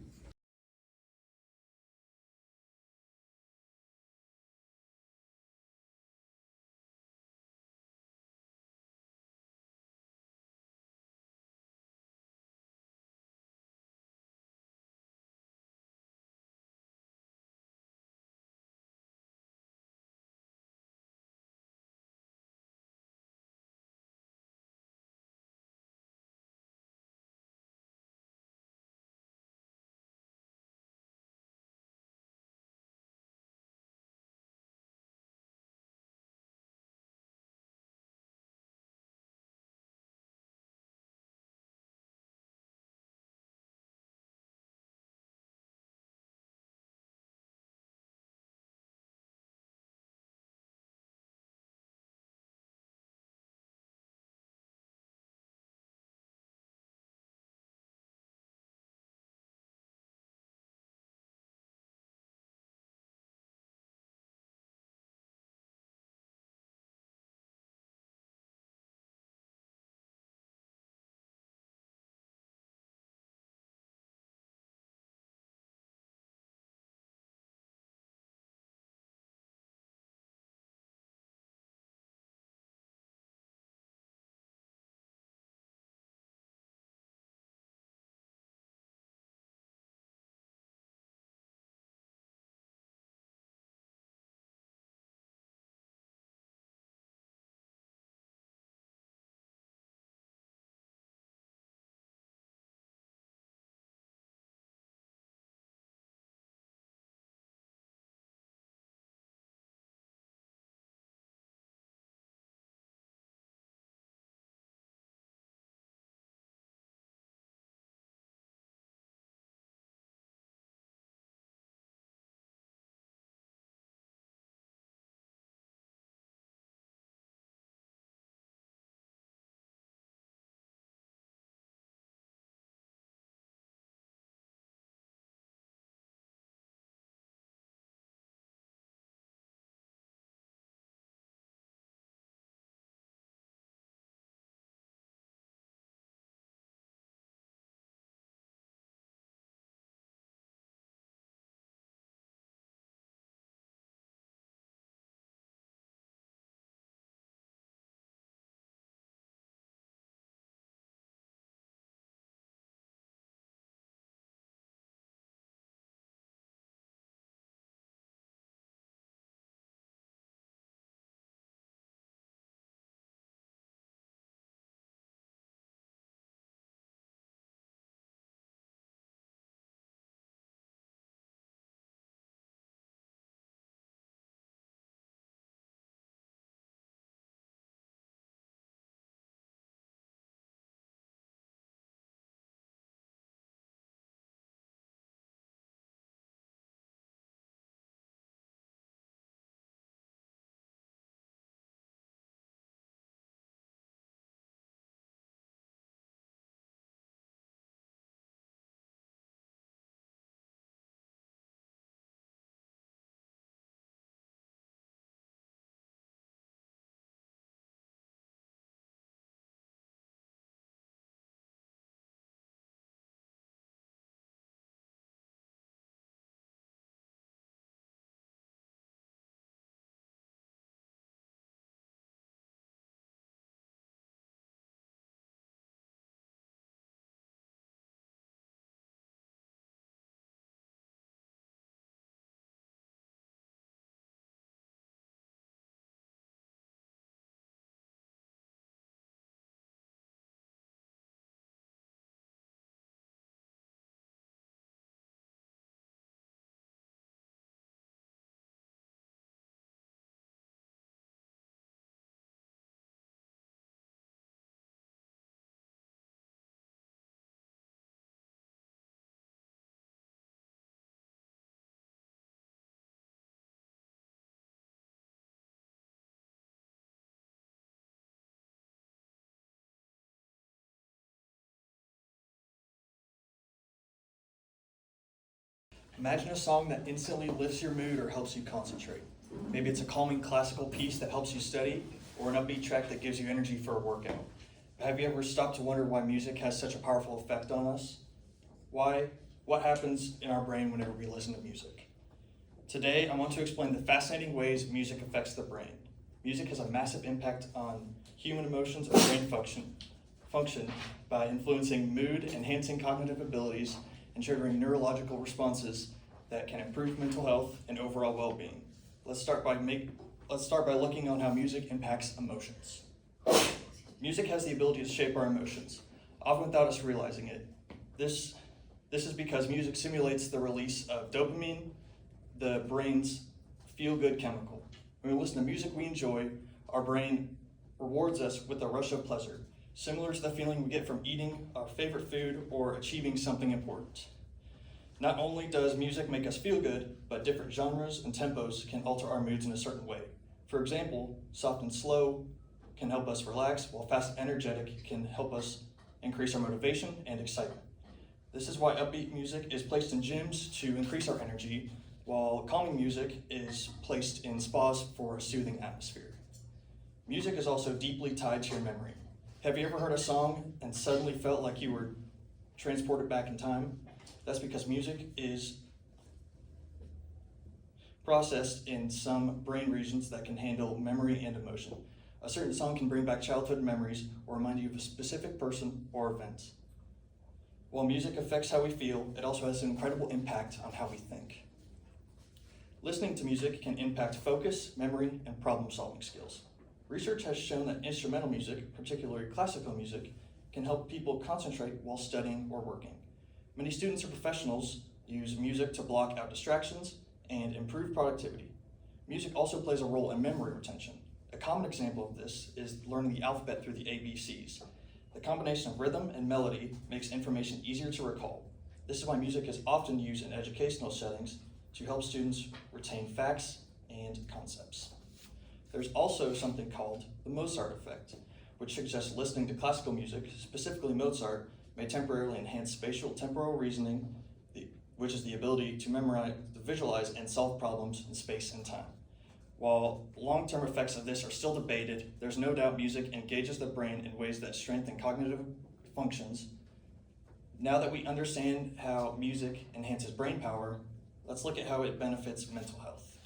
Imagine a song that instantly lifts your mood or helps you concentrate. Maybe it's a calming classical piece that helps you study, or an upbeat track that gives you energy for a workout. Have you ever stopped to wonder why music has such a powerful effect on us? What happens in our brain whenever we listen to music? Today, I want to explain the fascinating ways music affects the brain. Music has a massive impact on human emotions and brain function by influencing mood, enhancing cognitive abilities, and triggering neurological responses that can improve mental health and overall well-being. Let's start by looking on how music impacts emotions. Music has the ability to shape our emotions, often without us realizing it. This is because music simulates the release of dopamine, the brain's feel-good chemical. When we listen to music we enjoy, our brain rewards us with a rush of pleasure, similar to the feeling we get from eating our favorite food or achieving something important. Not only does music make us feel good, but different genres and tempos can alter our moods in a certain way. For example, soft and slow can help us relax, while fast and energetic can help us increase our motivation and excitement. This is why upbeat music is placed in gyms to increase our energy, while calming music is placed in spas for a soothing atmosphere. Music is also deeply tied to your memory. Have you ever heard a song and suddenly felt like you were transported back in time? That's because music is processed in some brain regions that can handle memory and emotion. A certain song can bring back childhood memories or remind you of a specific person or event. While music affects how we feel, it also has an incredible impact on how we think. Listening to music can impact focus, memory, and problem-solving skills. Research has shown that instrumental music, particularly classical music, can help people concentrate while studying or working. Many students or professionals use music to block out distractions and improve productivity. Music also plays a role in memory retention. A common example of this is learning the alphabet through the ABCs. The combination of rhythm and melody makes information easier to recall. This is why music is often used in educational settings to help students retain facts and concepts. There's also something called the Mozart effect, which suggests listening to classical music, specifically Mozart, may temporarily enhance spatial temporal reasoning, which is the ability to memorize, to visualize, and solve problems in space and time. While long-term effects of this are still debated, there's no doubt music engages the brain in ways that strengthen cognitive functions. Now that we understand how music enhances brain power, let's look at how it benefits mental health.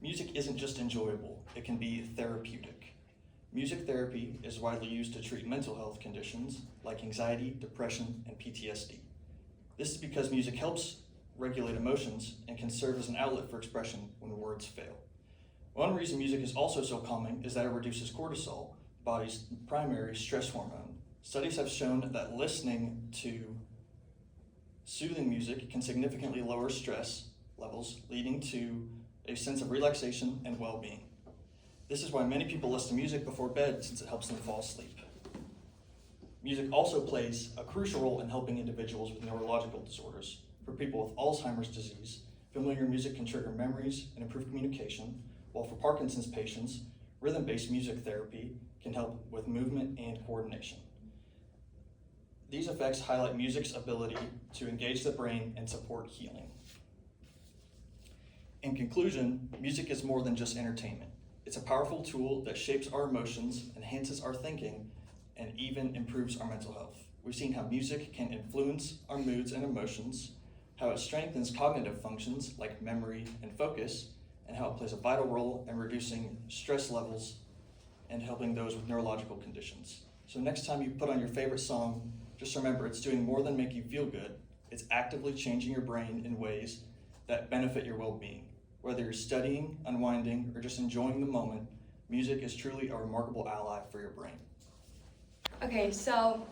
Music isn't just enjoyable, it can be therapeutic. Music therapy is widely used to treat mental health conditions like anxiety, depression, and PTSD. This is because music helps regulate emotions and can serve as an outlet for expression when words fail. One reason music is also so calming is that it reduces cortisol, the body's primary stress hormone. Studies have shown that listening to soothing music can significantly lower stress levels, leading to a sense of relaxation and well-being. This is why many people listen to music before bed, since it helps them fall asleep. Music also plays a crucial role in helping individuals with neurological disorders. For people with Alzheimer's disease, familiar music can trigger memories and improve communication, while for Parkinson's patients, rhythm-based music therapy can help with movement and coordination. These effects highlight music's ability to engage the brain and support healing. In conclusion, music is more than just entertainment. It's a powerful tool that shapes our emotions, enhances our thinking, and even improves our mental health. We've seen how music can influence our moods and emotions, how it strengthens cognitive functions like memory and focus, and how it plays a vital role in reducing stress levels and helping those with neurological conditions. So next time you put on your favorite song, just remember it's doing more than make you feel good. It's actively changing your brain in ways that benefit your well-being. Whether you're studying, unwinding, or just enjoying the moment, music is truly a remarkable ally for your brain. Okay, so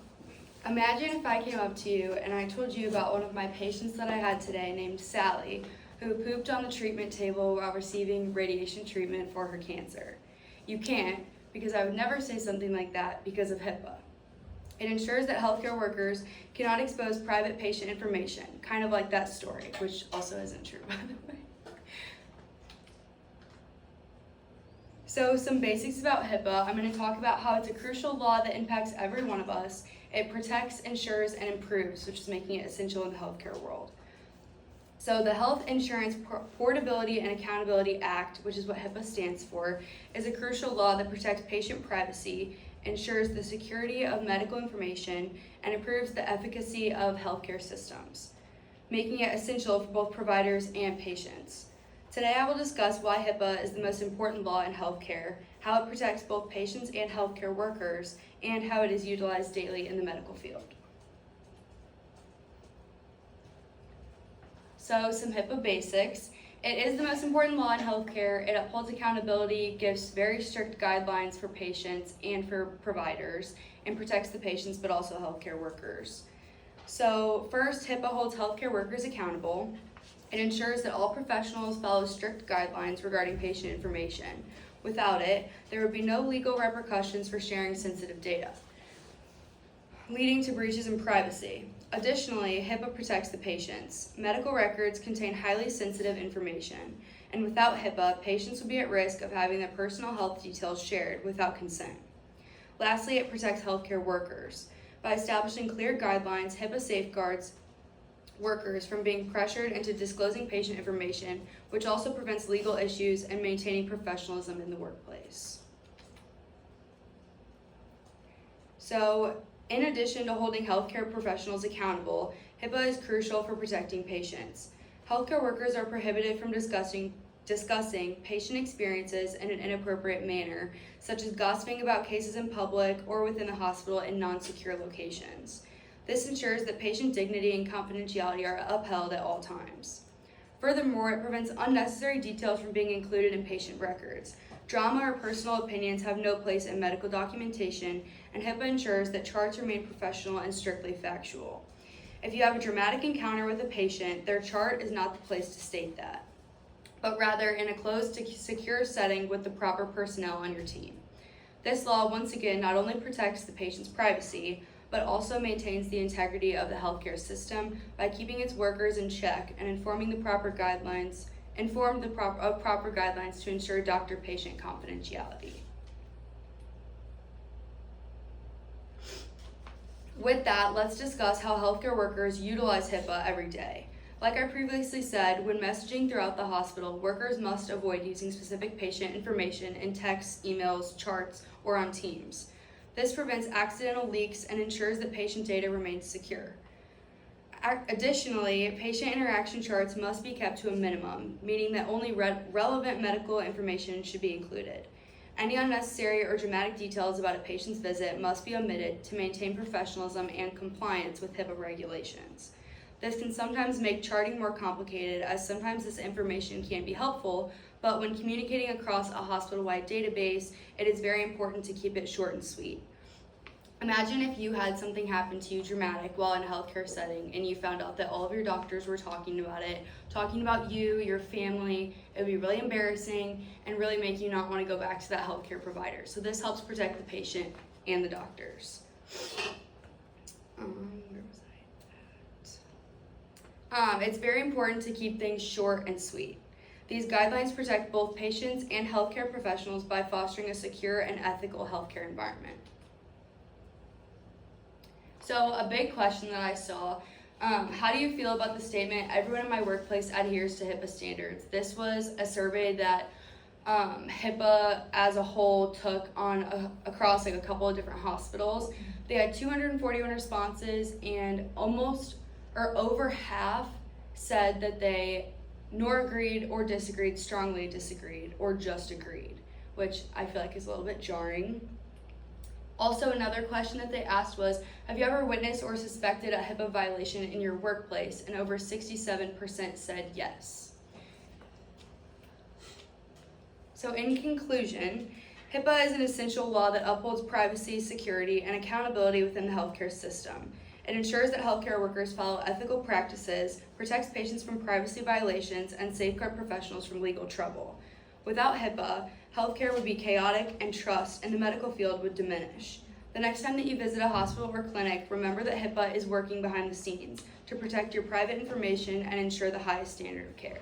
imagine if I came up to you and I told you about one of my patients that I had today named Sally, who pooped on the treatment table while receiving radiation treatment for her cancer. You can't, because I would never say something like that because of HIPAA. It ensures that healthcare workers cannot expose private patient information, kind of like that story, which also isn't true, by the way. So some basics about HIPAA. I'm going to talk about how it's a crucial law that impacts every one of us. It protects, ensures, and improves, which is making it essential in the healthcare world. So the Health Insurance Portability and Accountability Act, which is what HIPAA stands for, is a crucial law that protects patient privacy, ensures the security of medical information, and improves the efficacy of healthcare systems, making it essential for both providers and patients. Today I will discuss why HIPAA is the most important law in healthcare, how it protects both patients and healthcare workers, and how it is utilized daily in the medical field. So some HIPAA basics. It is the most important law in healthcare. It upholds accountability, gives very strict guidelines for patients and for providers, and protects the patients but also healthcare workers. So first, HIPAA holds healthcare workers accountable. It ensures that all professionals follow strict guidelines regarding patient information. Without it, there would be no legal repercussions for sharing sensitive data, leading to breaches in privacy. Additionally, HIPAA protects the patients. Medical records contain highly sensitive information, and without HIPAA, patients would be at risk of having their personal health details shared without consent. Lastly, it protects healthcare workers. By establishing clear guidelines, HIPAA safeguards workers from being pressured into disclosing patient information, which also prevents legal issues and maintaining professionalism in the workplace. So, in addition to holding healthcare professionals accountable, HIPAA is crucial for protecting patients. Healthcare workers are prohibited from discussing patient experiences in an inappropriate manner, such as gossiping about cases in public or within the hospital in non-secure locations. This ensures that patient dignity and confidentiality are upheld at all times. Furthermore, it prevents unnecessary details from being included in patient records. Drama or personal opinions have no place in medical documentation, and HIPAA ensures that charts remain professional and strictly factual. If you have a dramatic encounter with a patient, their chart is not the place to state that, but rather in a closed, secure setting with the proper personnel on your team. This law, once again, not only protects the patient's privacy, but also maintains the integrity of the healthcare system by keeping its workers in check and informing the proper guidelines to ensure doctor-patient confidentiality. With that, let's discuss how healthcare workers utilize HIPAA every day. Like I previously said, when messaging throughout the hospital, workers must avoid using specific patient information in texts, emails, charts, or on Teams. This prevents accidental leaks and ensures that patient data remains secure. Additionally, patient interaction charts must be kept to a minimum, meaning that only relevant medical information should be included. Any unnecessary or dramatic details about a patient's visit must be omitted to maintain professionalism and compliance with HIPAA regulations. This can sometimes make charting more complicated, as sometimes this information can be helpful, but when communicating across a hospital-wide database, it is very important to keep it short and sweet. Imagine if you had something happen to you dramatic while in a healthcare setting and you found out that all of your doctors were talking about you, your family. It would be really embarrassing and really make you not want to go back to that healthcare provider. So this helps protect the patient and the doctors. Where was I at? It's very important to keep things short and sweet. These guidelines protect both patients and healthcare professionals by fostering a secure and ethical healthcare environment. So a big question that I saw, how do you feel about the statement, everyone in my workplace adheres to HIPAA standards? This was a survey that HIPAA as a whole took on across like a couple of different hospitals. They had 241 responses, and over half said that they nor agreed or disagreed, strongly disagreed, or just agreed, which I feel like is a little bit jarring. Also, another question that they asked was, have you ever witnessed or suspected a HIPAA violation in your workplace? And over 67% said yes. So in conclusion, HIPAA is an essential law that upholds privacy, security, and accountability within the healthcare system. It ensures that healthcare workers follow ethical practices, protects patients from privacy violations, and safeguard professionals from legal trouble. Without HIPAA, healthcare would be chaotic and trust in the medical field would diminish. The next time that you visit a hospital or clinic, remember that HIPAA is working behind the scenes to protect your private information and ensure the highest standard of care.